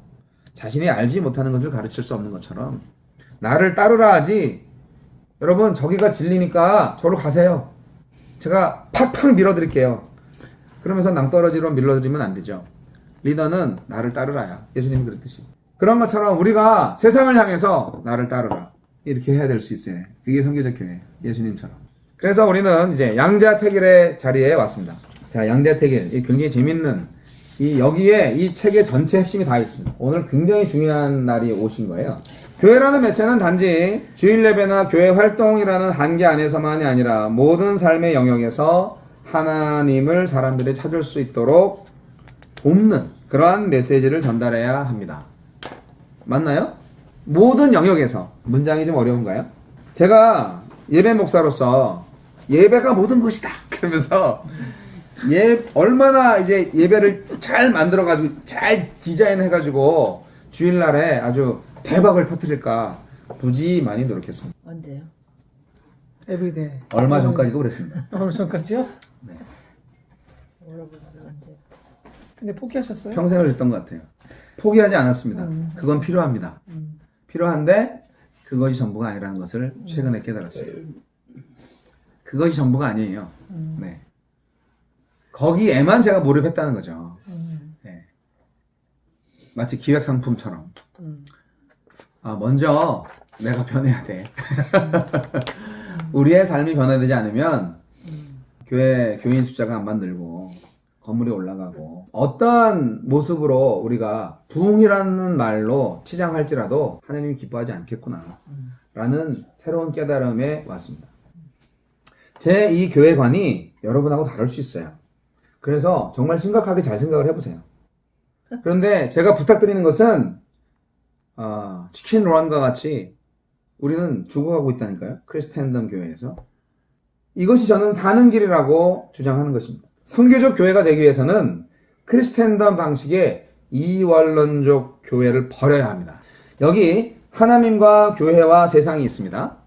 자신이 알지 못하는 것을 가르칠 수 없는 것처럼 나를 따르라 하지, 여러분 저기가 진리니까 저로 가세요. 제가 팍팍 밀어드릴게요. 그러면서 낭떠러지로 밀어드리면 안 되죠. 리더는 나를 따르라야. 예수님이 그랬듯이. 그런 것처럼 우리가 세상을 향해서 나를 따르라. 이렇게 해야 될 수 있어요. 그게 선교적 교회예요. 예수님처럼. 그래서 우리는 이제 양자택일의 자리에 왔습니다. 자, 양자택일. 이 굉장히 재밌는, 여기에 이 책의 전체 핵심이 다 있습니다. 오늘 굉장히 중요한 날이 오신 거예요. 교회라는 매체는 단지 주일 예배나 교회 활동이라는 한계 안에서만이 아니라 모든 삶의 영역에서 하나님을 사람들이 찾을 수 있도록 돕는 그러한 메시지를 전달해야 합니다. 맞나요? 모든 영역에서. 문장이 좀 어려운가요? 제가 예배 목사로서 예배가 모든 것이다 그러면서 얼마나 이제 예배를 잘 만들어가지고 잘 디자인해가지고 주일날에 아주 대박을 터뜨릴까 부지 많이 노력했습니다. 언제요? 에브리데이. 얼마 전까지도 그랬습니다. 얼마 전까지요? 네. 여러분 언제? 근데 포기하셨어요? 평생을 했던 것 같아요. 포기하지 않았습니다. 그건 필요합니다. 필요한데 그것이 전부가 아니라는 것을 최근에 깨달았어요. 그것이 전부가 아니에요. 네. 거기에만 제가 몰입했다는 거죠. 네. 마치 기획상품처럼. 먼저 내가 변해야 돼. 우리의 삶이 변화되지 않으면 교인 숫자가 안 만들고 건물이 올라가고 어떤 모습으로 우리가 부흥이라는 말로 치장할지라도 하나님이 기뻐하지 않겠구나 라는 새로운 깨달음에 왔습니다. 제 이 교회관이 여러분하고 다를 수 있어요. 그래서 정말 심각하게 잘 생각을 해보세요. 그런데 제가 부탁드리는 것은 치킨 런과 같이 우리는 죽어가고 있다니까요. 크리스텐덤 교회에서. 이것이 저는 사는 길이라고 주장하는 것입니다. 선교적 교회가 되기 위해서는 크리스텐덤 방식의 이원론적 교회를 버려야 합니다. 여기 하나님과 교회와 세상이 있습니다.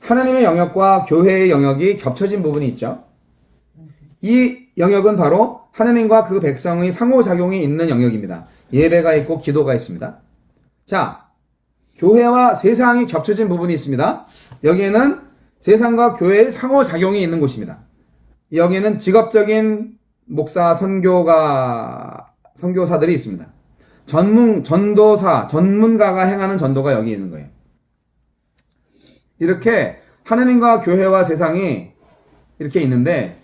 하나님의 영역과 교회의 영역이 겹쳐진 부분이 있죠. 이 영역은 바로 하나님과 그 백성의 상호작용이 있는 영역입니다. 예배가 있고 기도가 있습니다. 자, 교회와 세상이 겹쳐진 부분이 있습니다. 여기에는 세상과 교회의 상호작용이 있는 곳입니다. 여기에는 직업적인 목사, 선교사들이 있습니다. 전문가가 행하는 전도가 여기 있는 거예요. 이렇게 하나님과 교회와 세상이 이렇게 있는데,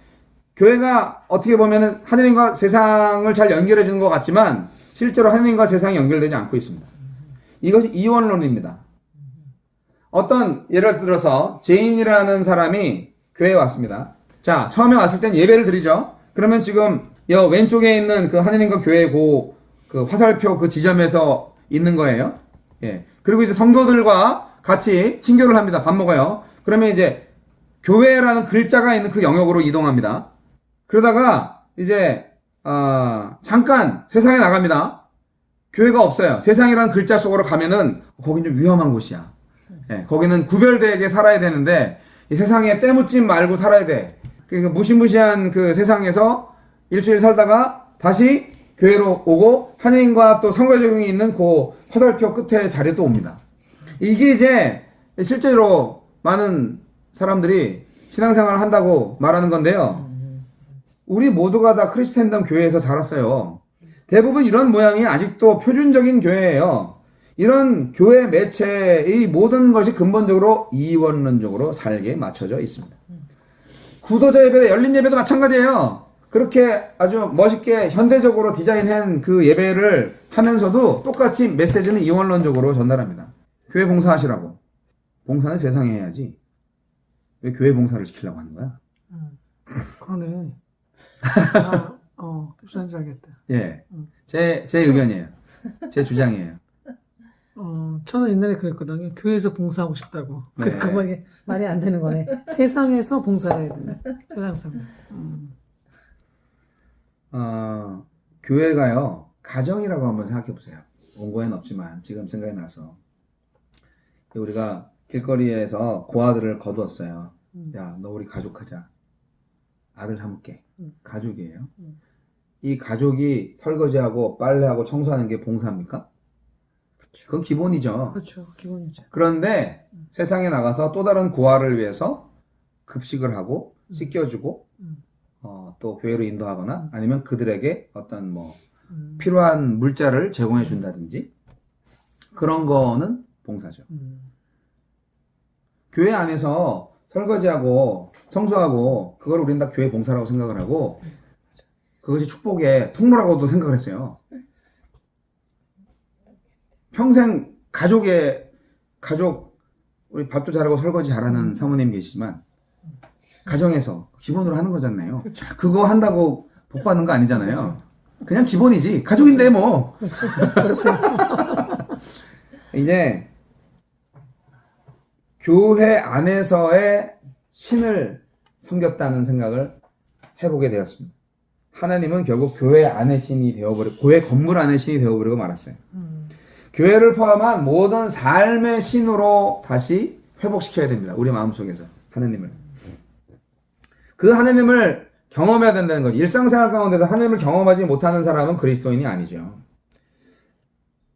교회가 어떻게 보면 하나님과 세상을 잘 연결해 주는 것 같지만 실제로 하나님과 세상이 연결되지 않고 있습니다. 이것이 이원론입니다. 예를 들어서 제인이라는 사람이 교회에 왔습니다. 자, 처음에 왔을 땐 예배를 드리죠. 그러면 지금 왼쪽에 있는 그 하나님과 교회 그 화살표 그 지점에서 있는 거예요. 예. 그리고 이제 성도들과 같이 친교를 합니다. 밥 먹어요. 그러면 이제 교회라는 글자가 있는 그 영역으로 이동합니다. 그러다가 이제 잠깐 세상에 나갑니다. 교회가 없어요. 세상이라는 글자 속으로 가면은 거긴 좀 위험한 곳이야. 예, 거기는 구별되게 살아야 되는데 이 세상에 때묻지 말고 살아야 돼. 그러니까 무시무시한 그 세상에서 일주일 살다가 다시 교회로 오고 하나님과 또 상호작용이 있는 그 화살표 끝에 자리에 또 옵니다. 이게 이제 실제로 많은 사람들이 신앙생활을 한다고 말하는 건데요. 우리 모두가 다 크리스텐덤 교회에서 자랐어요. 대부분 이런 모양이 아직도 표준적인 교회예요. 이런 교회 매체의 모든 것이 근본적으로 이원론적으로 살게 맞춰져 있습니다. 구도자 예배, 열린 예배도 마찬가지예요. 그렇게 아주 멋있게 현대적으로 디자인한 그 예배를 하면서도 똑같이 메시지는 이원론적으로 전달합니다. 교회 봉사하시라고. 봉사는 세상에 해야지. 왜 교회 봉사를 시키려고 하는 거야? 그러네. 무슨 말인지 알겠다. 예. 제 의견이에요. 제 주장이에요. 저는 옛날에 그랬거든요. 교회에서 봉사하고 싶다고. 네. 그게 말이 안 되는 거네. 세상에서 봉사를 해야 된다. 세상에서. 교회가요, 가정이라고 한번 생각해 보세요. 원고에는 없지만 지금 생각이 나서. 우리가 길거리에서 고아들을 거두었어요. 야, 너 우리 가족하자. 아들 함께. 가족이에요. 이 가족이 설거지하고 빨래하고 청소하는 게 봉사입니까? 그건 기본이죠. 그렇죠. 기본이죠. 그런데 세상에 나가서 또 다른 고아를 위해서 급식을 하고 씻겨주고 또 교회로 인도하거나 아니면 그들에게 어떤 필요한 물자를 제공해 준다든지 그런 거는 봉사죠. 교회 안에서 설거지하고 청소하고 그걸 우리는 다 교회 봉사라고 생각을 하고 그것이 축복의 통로라고도 생각을 했어요. 평생 가족 우리 밥도 잘하고 설거지 잘하는 사모님 계시지만 가정에서 기본으로 하는 거잖아요. 그거 한다고 복 받는 거 아니잖아요. 그냥 기본이지. 가족인데 뭐. 그렇죠. 이제 교회 안에서의 신을 섬겼다는 생각을 해보게 되었습니다. 하나님은 결국 교회 안의 신이 되어버리고 교회 건물 안의 신이 되어버리고 말았어요. 교회를 포함한 모든 삶의 신으로 다시 회복시켜야 됩니다. 우리 마음속에서 하나님을. 그 하나님을 경험해야 된다는 거죠. 일상생활 가운데서 하나님을 경험하지 못하는 사람은 그리스도인이 아니죠.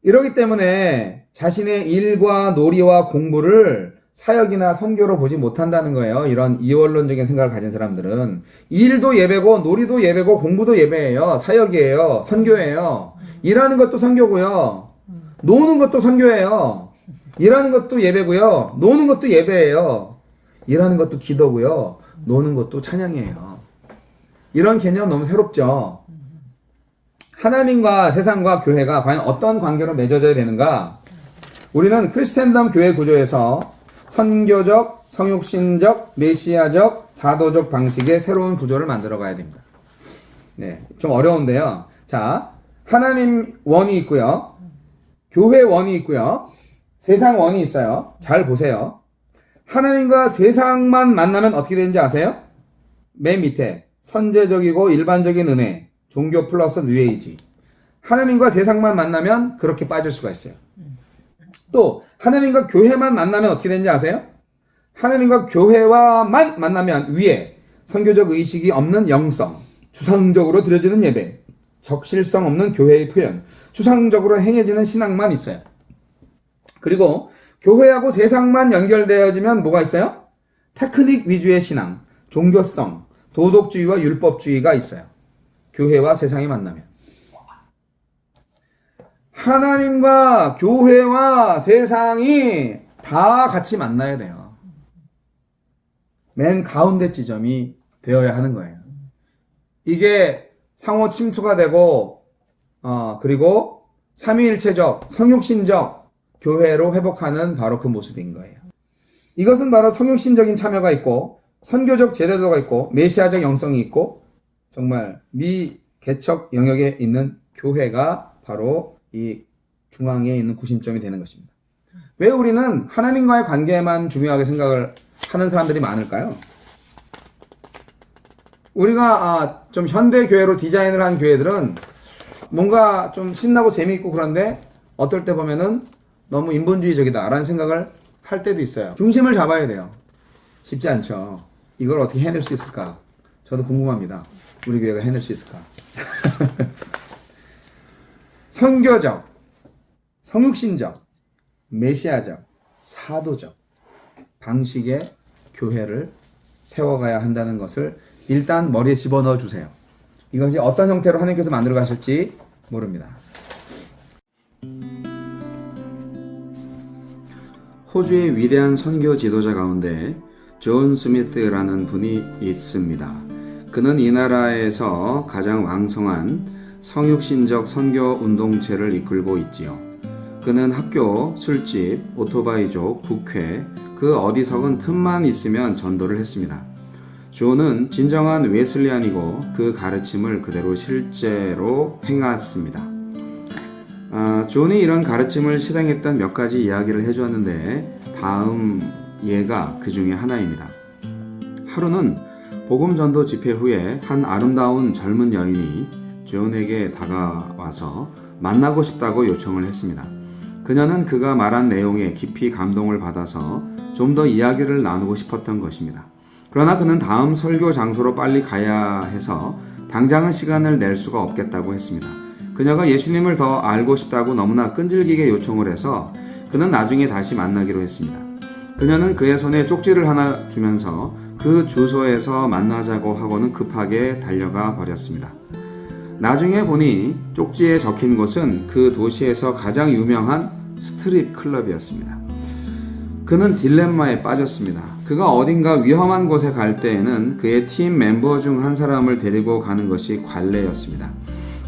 이러기 때문에 자신의 일과 놀이와 공부를 사역이나 선교로 보지 못한다는 거예요. 이런 이원론적인 생각을 가진 사람들은. 일도 예배고 놀이도 예배고 공부도 예배예요. 사역이에요. 선교예요. 일하는 것도 선교고요. 노는 것도 선교예요. 일하는 것도 예배고요. 노는 것도 예배예요. 일하는 것도 기도고요. 노는 것도 찬양이에요. 이런 개념 너무 새롭죠? 하나님과 세상과 교회가 과연 어떤 관계로 맺어져야 되는가? 우리는 크리스텐덤 교회 구조에서 선교적, 성육신적, 메시아적, 사도적 방식의 새로운 구조를 만들어 가야 됩니다. 네, 좀 어려운데요. 자, 하나님 원이 있고요. 교회 원이 있고요. 세상 원이 있어요. 잘 보세요. 하나님과 세상만 만나면 어떻게 되는지 아세요? 맨 밑에 선제적이고 일반적인 은혜, 종교 플러스 뉴에이지. 하나님과 세상만 만나면 그렇게 빠질 수가 있어요. 또 하나님과 교회만 만나면 어떻게 되는지 아세요? 하나님과 교회와만 만나면 위에 선교적 의식이 없는 영성, 추상적으로 드려지는 예배, 적실성 없는 교회의 표현, 추상적으로 행해지는 신앙만 있어요. 그리고 교회하고 세상만 연결되어지면 뭐가 있어요? 테크닉 위주의 신앙, 종교성, 도덕주의와 율법주의가 있어요. 교회와 세상이 만나면. 하나님과 교회와 세상이 다 같이 만나야 돼요. 맨 가운데 지점이 되어야 하는 거예요. 이게 상호 침투가 되고 그리고 삼위일체적, 성육신적 교회로 회복하는 바로 그 모습인 거예요. 이것은 바로 성육신적인 참여가 있고 선교적 제도가 있고 메시아적 영성이 있고 정말 미개척 영역에 있는 교회가 바로 이 중앙에 있는 구심점이 되는 것입니다. 왜 우리는 하나님과의 관계만 중요하게 생각을 하는 사람들이 많을까요? 우리가 좀 현대 교회로 디자인을 한 교회들은 뭔가 좀 신나고 재미있고 그런데 어떨 때 보면은 너무 인본주의적이다 라는 생각을 할 때도 있어요. 중심을 잡아야 돼요. 쉽지 않죠. 이걸 어떻게 해낼 수 있을까? 저도 궁금합니다. 우리 교회가 해낼 수 있을까? 선교적, 성육신적, 메시아적, 사도적 방식의 교회를 세워가야 한다는 것을 일단 머리에 집어넣어 주세요. 이것이 어떤 형태로 하나님께서 만들어 가실지 모릅니다. 호주의 위대한 선교 지도자 가운데 존 스미스라는 분이 있습니다. 그는 이 나라에서 가장 왕성한 성육신적 선교 운동체를 이끌고 있지요. 그는 학교, 술집, 오토바이족, 국회, 그 어디서건 틈만 있으면 전도를 했습니다. 존은 진정한 웨슬리안이고 그 가르침을 그대로 실제로 행했습니다. 존이 이런 가르침을 실행했던 몇 가지 이야기를 해주었는데 다음 예가 그 중에 하나입니다. 하루는 복음 전도 집회 후에 한 아름다운 젊은 여인이 존에게 다가와서 만나고 싶다고 요청을 했습니다. 그녀는 그가 말한 내용에 깊이 감동을 받아서 좀 더 이야기를 나누고 싶었던 것입니다. 그러나 그는 다음 설교 장소로 빨리 가야 해서 당장은 시간을 낼 수가 없겠다고 했습니다. 그녀가 예수님을 더 알고 싶다고 너무나 끈질기게 요청을 해서 그는 나중에 다시 만나기로 했습니다. 그녀는 그의 손에 쪽지를 하나 주면서 그 주소에서 만나자고 하고는 급하게 달려가 버렸습니다. 나중에 보니 쪽지에 적힌 곳은 그 도시에서 가장 유명한 스트릿 클럽이었습니다. 그는 딜레마에 빠졌습니다. 그가 어딘가 위험한 곳에 갈 때에는 그의 팀 멤버 중 한 사람을 데리고 가는 것이 관례였습니다.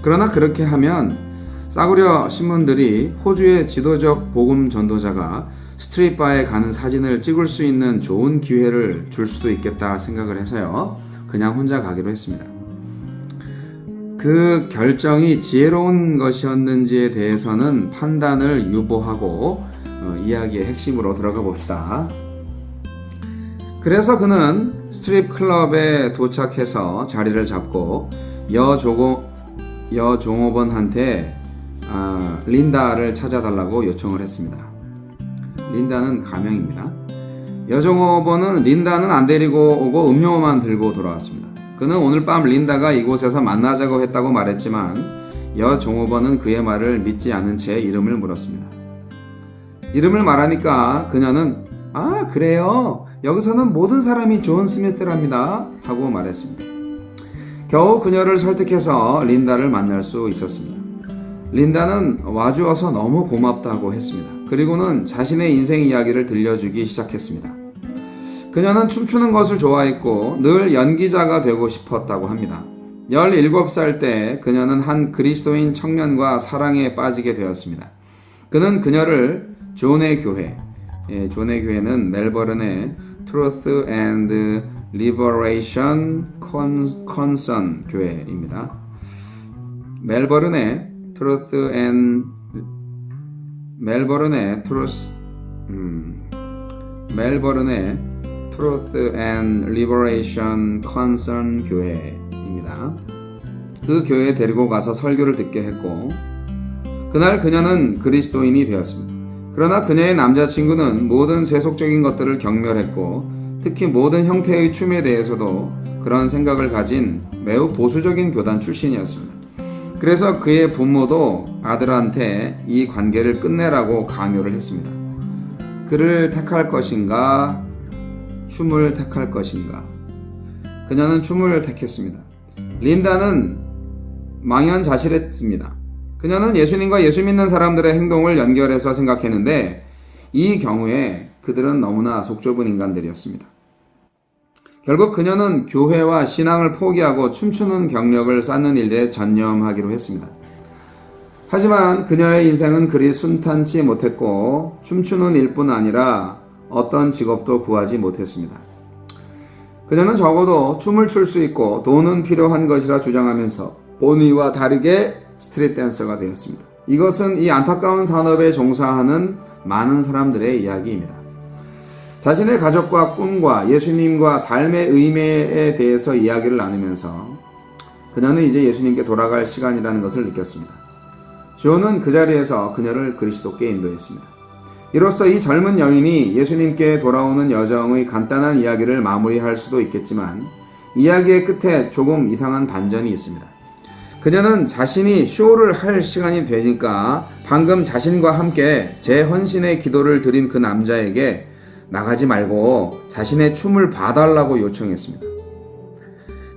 그러나 그렇게 하면 싸구려 신문들이 호주의 지도적 복음 전도자가 스트릿바에 가는 사진을 찍을 수 있는 좋은 기회를 줄 수도 있겠다 생각을 해서요. 그냥 혼자 가기로 했습니다. 그 결정이 지혜로운 것이었는지에 대해서는 판단을 유보하고 이야기의 핵심으로 들어가 봅시다. 그래서 그는 스트립 클럽에 도착해서 자리를 잡고 여종업원한테 린다를 찾아달라고 요청을 했습니다. 린다는 가명입니다. 여종업원은 린다는 안 데리고 오고 음료만 들고 돌아왔습니다. 그는 오늘 밤 린다가 이곳에서 만나자고 했다고 말했지만 여종업원은 그의 말을 믿지 않은 채 이름을 물었습니다. 이름을 말하니까 그녀는 아 그래요? 여기서는 모든 사람이 존 스미스랍니다 하고 말했습니다. 겨우 그녀를 설득해서 린다를 만날 수 있었습니다. 린다는 와주어서 너무 고맙다고 했습니다. 그리고는 자신의 인생 이야기를 들려주기 시작했습니다. 그녀는 춤추는 것을 좋아했고 늘 연기자가 되고 싶었다고 합니다. 17살 때 그녀는 한 그리스도인 청년과 사랑에 빠지게 되었습니다. 그는 그녀를 존의 교회, 존의 교회는 멜버른의 Truth and Liberation Concern 교회입니다. 멜버른의 Truth and Liberation Concern 교회입니다. 그 교회에 데리고 가서 설교를 듣게 했고 그날 그녀는 그리스도인이 되었습니다. 그러나 그녀의 남자친구는 모든 세속적인 것들을 경멸했고 특히 모든 형태의 춤에 대해서도 그런 생각을 가진 매우 보수적인 교단 출신이었습니다. 그래서 그의 부모도 아들한테 이 관계를 끝내라고 강요를 했습니다. 그를 택할 것인가, 춤을 택할 것인가. 그녀는 춤을 택했습니다. 린다는 망연자실했습니다. 그녀는 예수님과 예수 믿는 사람들의 행동을 연결해서 생각했는데 이 경우에 그들은 너무나 속 좁은 인간들이었습니다. 결국 그녀는 교회와 신앙을 포기하고 춤추는 경력을 쌓는 일에 전념하기로 했습니다. 하지만 그녀의 인생은 그리 순탄치 못했고 춤추는 일뿐 아니라 어떤 직업도 구하지 못했습니다. 그녀는 적어도 춤을 출 수 있고 돈은 필요한 것이라 주장하면서 본의와 다르게 스트릿 댄서가 되었습니다. 이것은 이 안타까운 산업에 종사하는 많은 사람들의 이야기입니다. 자신의 가족과 꿈과 예수님과 삶의 의미에 대해서 이야기를 나누면서 그녀는 이제 예수님께 돌아갈 시간이라는 것을 느꼈습니다. 존은 그 자리에서 그녀를 그리스도께 인도했습니다. 이로써 이 젊은 여인이 예수님께 돌아오는 여정의 간단한 이야기를 마무리할 수도 있겠지만 이야기의 끝에 조금 이상한 반전이 있습니다. 그녀는 자신이 쇼를 할 시간이 되니까 방금 자신과 함께 재헌신의 기도를 드린 그 남자에게 나가지 말고 자신의 춤을 봐달라고 요청했습니다.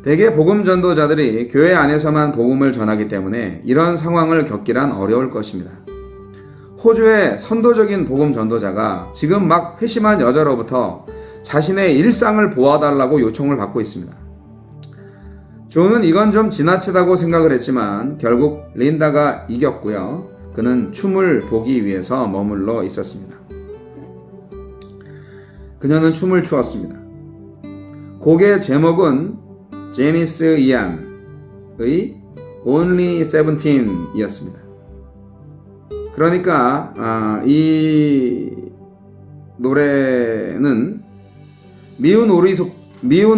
대개 복음 전도자들이 교회 안에서만 복음을 전하기 때문에 이런 상황을 겪기란 어려울 것입니다. 호주의 선도적인 복음 전도자가 지금 막 회심한 여자로부터 자신의 일상을 보아달라고 요청을 받고 있습니다. 존은 이건 좀 지나치다고 생각을 했지만 결국 린다가 이겼고요. 그는 춤을 보기 위해서 머물러 있었습니다. 그녀는 춤을 추었습니다. 곡의 제목은 제니스 이안의 Only 17이었습니다. 그러니까 이 노래는 미운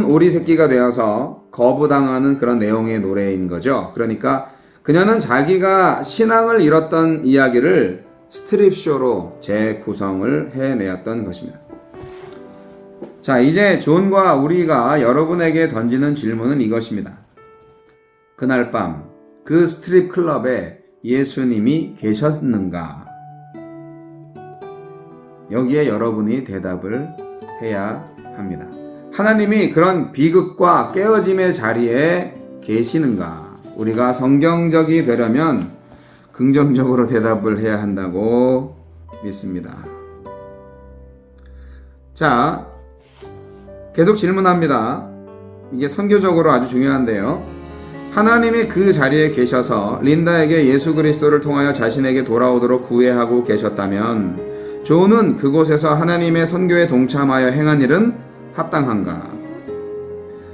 오리 새끼가 되어서 거부당하는 그런 내용의 노래인 거죠. 그러니까 그녀는 자기가 신앙을 잃었던 이야기를 스트립쇼로 재구성을 해내었던 것입니다. 자, 이제 존과 우리가 여러분에게 던지는 질문은 이것입니다. 그날 밤 그 스트립 클럽에 예수님이 계셨는가? 여기에 여러분이 대답을 해야 합니다. 하나님이 그런 비극과 깨어짐의 자리에 계시는가? 우리가 성경적이 되려면 긍정적으로 대답을 해야 한다고 믿습니다. 자, 계속 질문합니다. 이게 선교적으로 아주 중요한데요. 하나님이 그 자리에 계셔서 린다에게 예수 그리스도를 통하여 자신에게 돌아오도록 구애하고 계셨다면 존은 그곳에서 하나님의 선교에 동참하여 행한 일은 합당한가?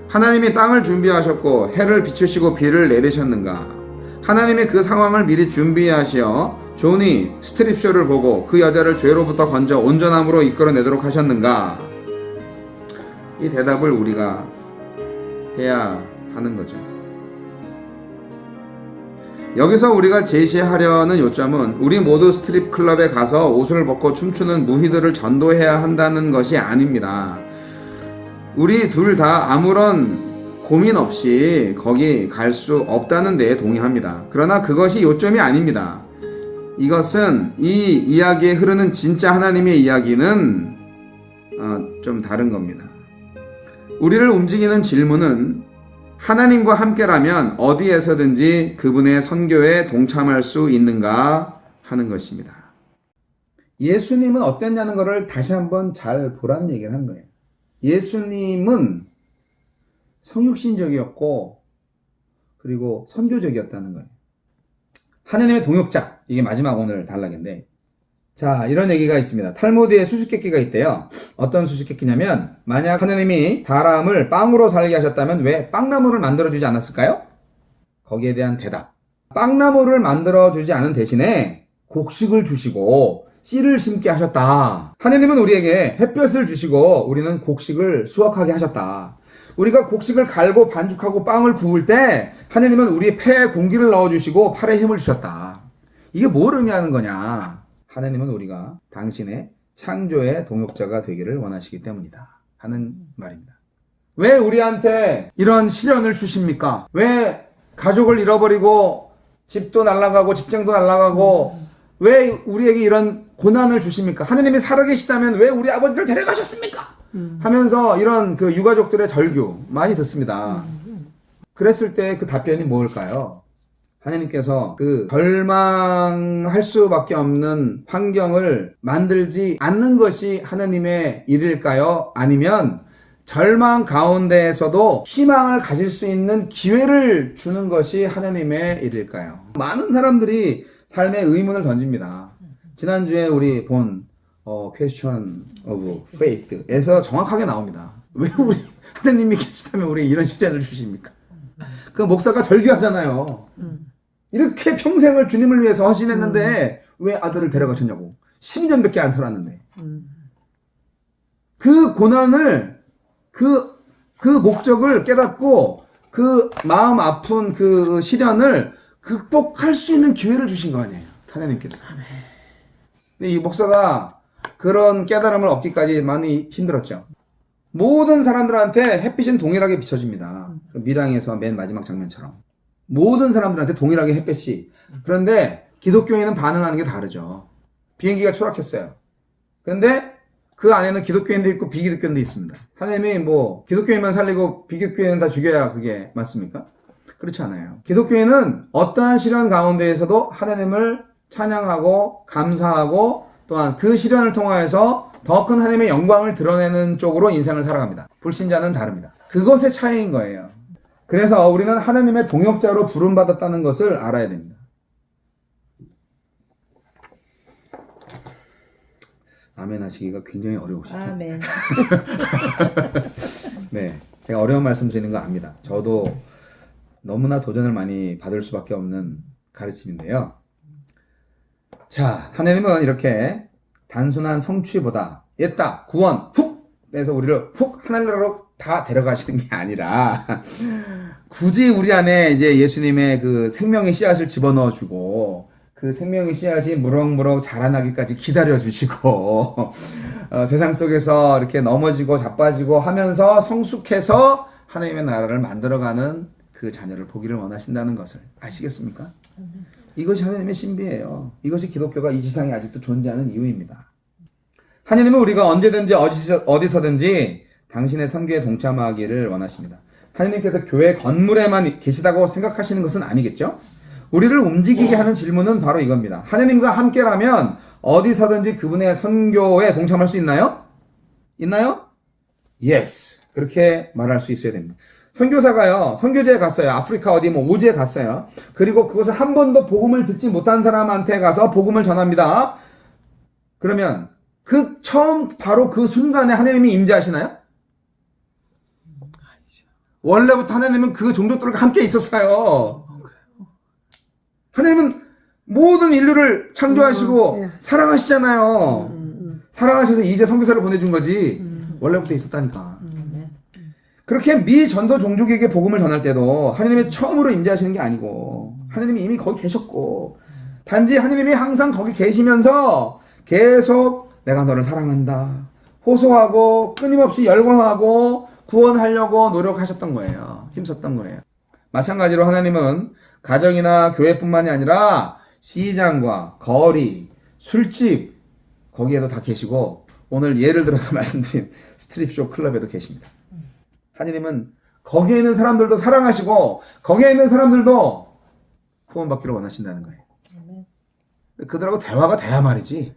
하나님이 땅을 준비하셨고 해를 비추시고 비를 내리셨는가? 하나님이 그 상황을 미리 준비하시어 존이 스트립쇼를 보고 그 여자를 죄로부터 건져 온전함으로 이끌어내도록 하셨는가? 이 대답을 우리가 해야 하는 거죠. 여기서 우리가 제시하려는 요점은 우리 모두 스트립 클럽에 가서 옷을 벗고 춤추는 무희들을 전도해야 한다는 것이 아닙니다. 우리 둘 다 아무런 고민 없이 거기 갈 수 없다는 데에 동의합니다. 그러나 그것이 요점이 아닙니다. 이것은 이 이야기에 흐르는 진짜 하나님의 이야기는 좀 다른 겁니다. 우리를 움직이는 질문은 하나님과 함께라면 어디에서든지 그분의 선교에 동참할 수 있는가 하는 것입니다. 예수님은 어땠냐는 것을 다시 한번 잘 보라는 얘기를 한 거예요. 예수님은 성육신적이었고 그리고 선교적이었다는 거예요. 하느님의 동역자, 이게 마지막 오늘 단락인데, 자, 이런 얘기가 있습니다. 탈무드에 수수께끼가 있대요. 어떤 수수께끼냐면, 만약 하느님이 사람을 빵으로 살게 하셨다면 왜 빵나무를 만들어주지 않았을까요? 거기에 대한 대답. 빵나무를 만들어주지 않은 대신에 곡식을 주시고 씨를 심게 하셨다. 하느님은 우리에게 햇볕을 주시고 우리는 곡식을 수확하게 하셨다. 우리가 곡식을 갈고 반죽하고 빵을 구울 때 하느님은 우리 폐에 공기를 넣어주시고 팔에 힘을 주셨다. 이게 뭘 의미하는 거냐? 하느님은 우리가 당신의 창조의 동역자가 되기를 원하시기 때문이다 하는 말입니다. 왜 우리한테 이런 시련을 주십니까? 왜 가족을 잃어버리고 집도 날아가고 직장도 날아가고 왜 우리에게 이런 고난을 주십니까? 하느님이 살아계시다면 왜 우리 아버지를 데려가셨습니까? 하면서 이런 그 유가족들의 절규 많이 듣습니다. 그랬을 때 그 답변이 뭘까요? 하나님께서 그 절망할 수밖에 없는 환경을 만들지 않는 것이 하나님의 일일까요? 아니면 절망 가운데에서도 희망을 가질 수 있는 기회를 주는 것이 하나님의 일일까요? 많은 사람들이 삶의 의문을 던집니다. 지난주에 우리 본 Question of Faith에서 정확하게 나옵니다. 왜 우리 하나님이 계시다면 우리 이런 시련을 주십니까? 그 목사가 절규하잖아요. 이렇게 평생을 주님을 위해서 헌신했는데 왜 아들을 데려가셨냐고. 12년밖에 안 살았는데. 그 고난을 그 목적을 깨닫고 그 마음 아픈 그 시련을 극복할 수 있는 기회를 주신 거 아니에요. 하나님께서. 근데 이 목사가 그런 깨달음을 얻기까지 많이 힘들었죠. 모든 사람들한테 햇빛은 동일하게 비춰집니다. 그 밀양에서 맨 마지막 장면처럼. 모든 사람들한테 동일하게 햇빛이. 그런데 기독교인은 반응하는 게 다르죠. 비행기가 추락했어요. 그런데 그 안에는 기독교인도 있고 비기독교인도 있습니다. 하나님이 뭐 기독교인만 살리고 비기독교인은 다 죽여야 그게 맞습니까? 그렇지 않아요. 기독교인은 어떠한 시련 가운데에서도 하나님을 찬양하고 감사하고 또한 그 시련을 통하여서 더 큰 하나님의 영광을 드러내는 쪽으로 인생을 살아갑니다. 불신자는 다릅니다. 그것의 차이인 거예요. 그래서 우리는 하나님의 동역자로 부름받았다는 것을 알아야 됩니다. 아멘 하시기가 굉장히 어려우시죠? 아멘. 네, 제가 어려운 말씀 드리는 거 압니다. 저도 너무나 도전을 많이 받을 수밖에 없는 가르침인데요. 자, 하나님은 이렇게 단순한 성취보다 옛다, 구원, 훅! 해서 우리를 훅 하늘나라로 다 데려가시는 게 아니라 굳이 우리 안에 이제 예수님의 그 생명의 씨앗을 집어넣어주고 그 생명의 씨앗이 무럭무럭 자라나기까지 기다려주시고 세상 속에서 이렇게 넘어지고 자빠지고 하면서 성숙해서 하나님의 나라를 만들어가는 그 자녀를 보기를 원하신다는 것을 아시겠습니까? 이것이 하나님의 신비예요. 이것이 기독교가 이 지상에 아직도 존재하는 이유입니다. 하나님은 우리가 언제든지 어디서든지 당신의 선교에 동참하기를 원하십니다. 하나님께서 교회 건물에만 계시다고 생각하시는 것은 아니겠죠? 우리를 움직이게 하는 질문은 바로 이겁니다. 하나님과 함께라면 어디서든지 그분의 선교에 동참할 수 있나요? 있나요? Yes. 그렇게 말할 수 있어야 됩니다. 선교사가요, 선교지에 갔어요. 아프리카 어디 뭐 오지에 갔어요. 그리고 그곳에 한 번도 복음을 듣지 못한 사람한테 가서 복음을 전합니다. 그러면 그 처음 바로 그 순간에 하나님이 임재하시나요? 원래부터 하나님은 그 종족들과 함께 있었어요. 하나님은 모든 인류를 창조하시고 사랑하시잖아요. 사랑하셔서 이제 선교사를 보내준 거지. 원래부터 있었다니까. 그렇게 미전도 종족에게 복음을 전할 때도 하나님이 처음으로 임재하시는 게 아니고 하나님이 이미 거기 계셨고 단지 하나님이 항상 거기 계시면서 계속 내가 너를 사랑한다 호소하고 끊임없이 열광하고 구원하려고 노력하셨던 거예요. 힘썼던 거예요. 마찬가지로 하나님은 가정이나 교회뿐만이 아니라 시장과 거리, 술집 거기에도 다 계시고 오늘 예를 들어서 말씀드린 스트립쇼 클럽에도 계십니다. 하나님은 거기에 있는 사람들도 사랑하시고 거기에 있는 사람들도 구원받기를 원하신다는 거예요. 그들하고 대화가 돼야 말이지.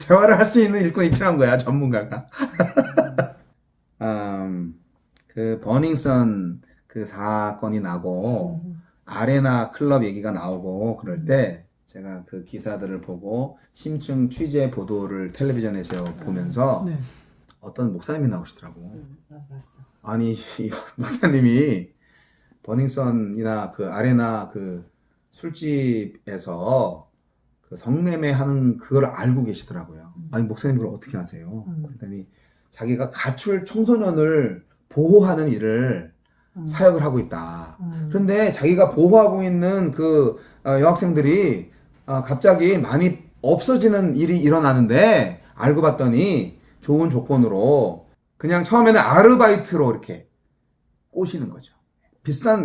대화를 할 수 있는 일꾼이 필요한 거야, 전문가가. 그 버닝썬 그 사건이 나고 아레나 클럽 얘기가 나오고 그럴 때 제가 그 기사들을 보고 심층 취재 보도를 텔레비전에서 보면서 네. 어떤 목사님이 나오시더라고. 나 봤어. 아니, 이 목사님이 버닝썬이나 그 아레나 그 술집에서 그 성매매 하는 그걸 알고 계시더라고요. 아니, 목사님 그걸 어떻게 아세요? 그랬더니 자기가 가출 청소년을 보호하는 일을 사역을 하고 있다. 그런데 자기가 보호하고 있는 그 여학생들이 갑자기 많이 없어지는 일이 일어나는데 알고 봤더니 좋은 조건으로 그냥 처음에는 아르바이트로 이렇게 꼬시는 거죠.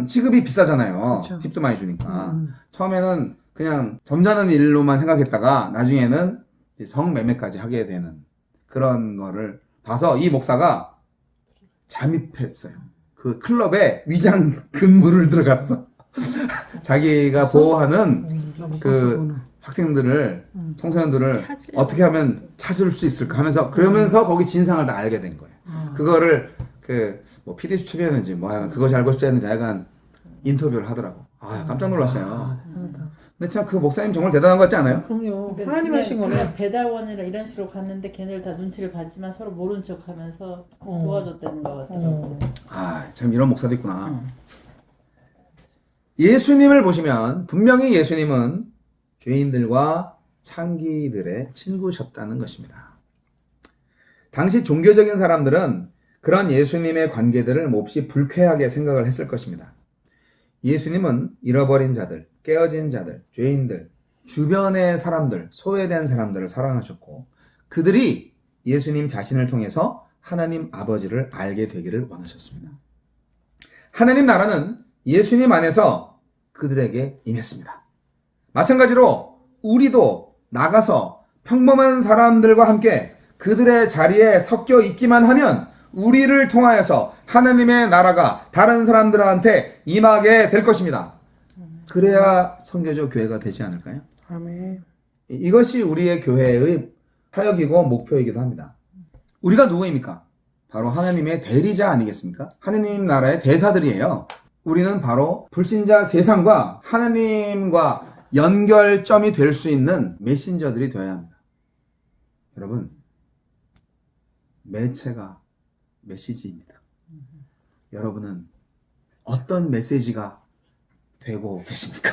시급이 비싸잖아요. 그쵸. 팁도 많이 주니까. 처음에는 그냥 점잖은 일로만 생각했다가 나중에는 성매매까지 하게 되는 그런 거를 봐서 이 목사가 잠입했어요. 그 클럽에 위장 근무를 들어갔어. 자기가 보호하는 그 학생들을, 청소년들을 찾으려고. 어떻게 하면 찾을 수 있을까 하면서 그러면서 거기 진상을 다 알게 된 거예요. 그거를 뭐 PD 수첩이었는지 뭐 하여간 그것이 알고 싶지 않은지 하여간 인터뷰를 하더라고. 아, 깜짝 놀랐어요. 근데 참 그 목사님 정말 대단한 것 같지 않아요? 그럼요. 그러니까 하나님 하신 거네. 그냥 배달원이라 이런 식으로 갔는데 걔네들 다 눈치를 봤지만 서로 모른 척하면서 도와줬다는 것 같더라고. 아, 참 이런 목사도 있구나. 응. 예수님을 보시면 분명히 예수님은 죄인들과 창기들의 친구셨다는 것입니다. 당시 종교적인 사람들은 그런 예수님의 관계들을 몹시 불쾌하게 생각을 했을 것입니다. 예수님은 잃어버린 자들, 깨어진 자들, 죄인들, 주변의 사람들, 소외된 사람들을 사랑하셨고 그들이 예수님 자신을 통해서 하나님 아버지를 알게 되기를 원하셨습니다. 하나님 나라는 예수님 안에서 그들에게 임했습니다. 마찬가지로 우리도 나가서 평범한 사람들과 함께 그들의 자리에 섞여 있기만 하면 우리를 통하여서 하나님의 나라가 다른 사람들한테 임하게 될 것입니다. 그래야 선교적 교회가 되지 않을까요? 아멘. 이것이 우리의 교회의 사역이고 목표이기도 합니다. 우리가 누구입니까? 바로 하나님의 대리자 아니겠습니까? 하나님 나라의 대사들이에요. 우리는 바로 불신자 세상과 하나님과 연결점이 될 수 있는 메신저들이 되어야 합니다. 여러분, 매체가 메시지입니다. 여러분은 어떤 메시지가 되고 계십니까?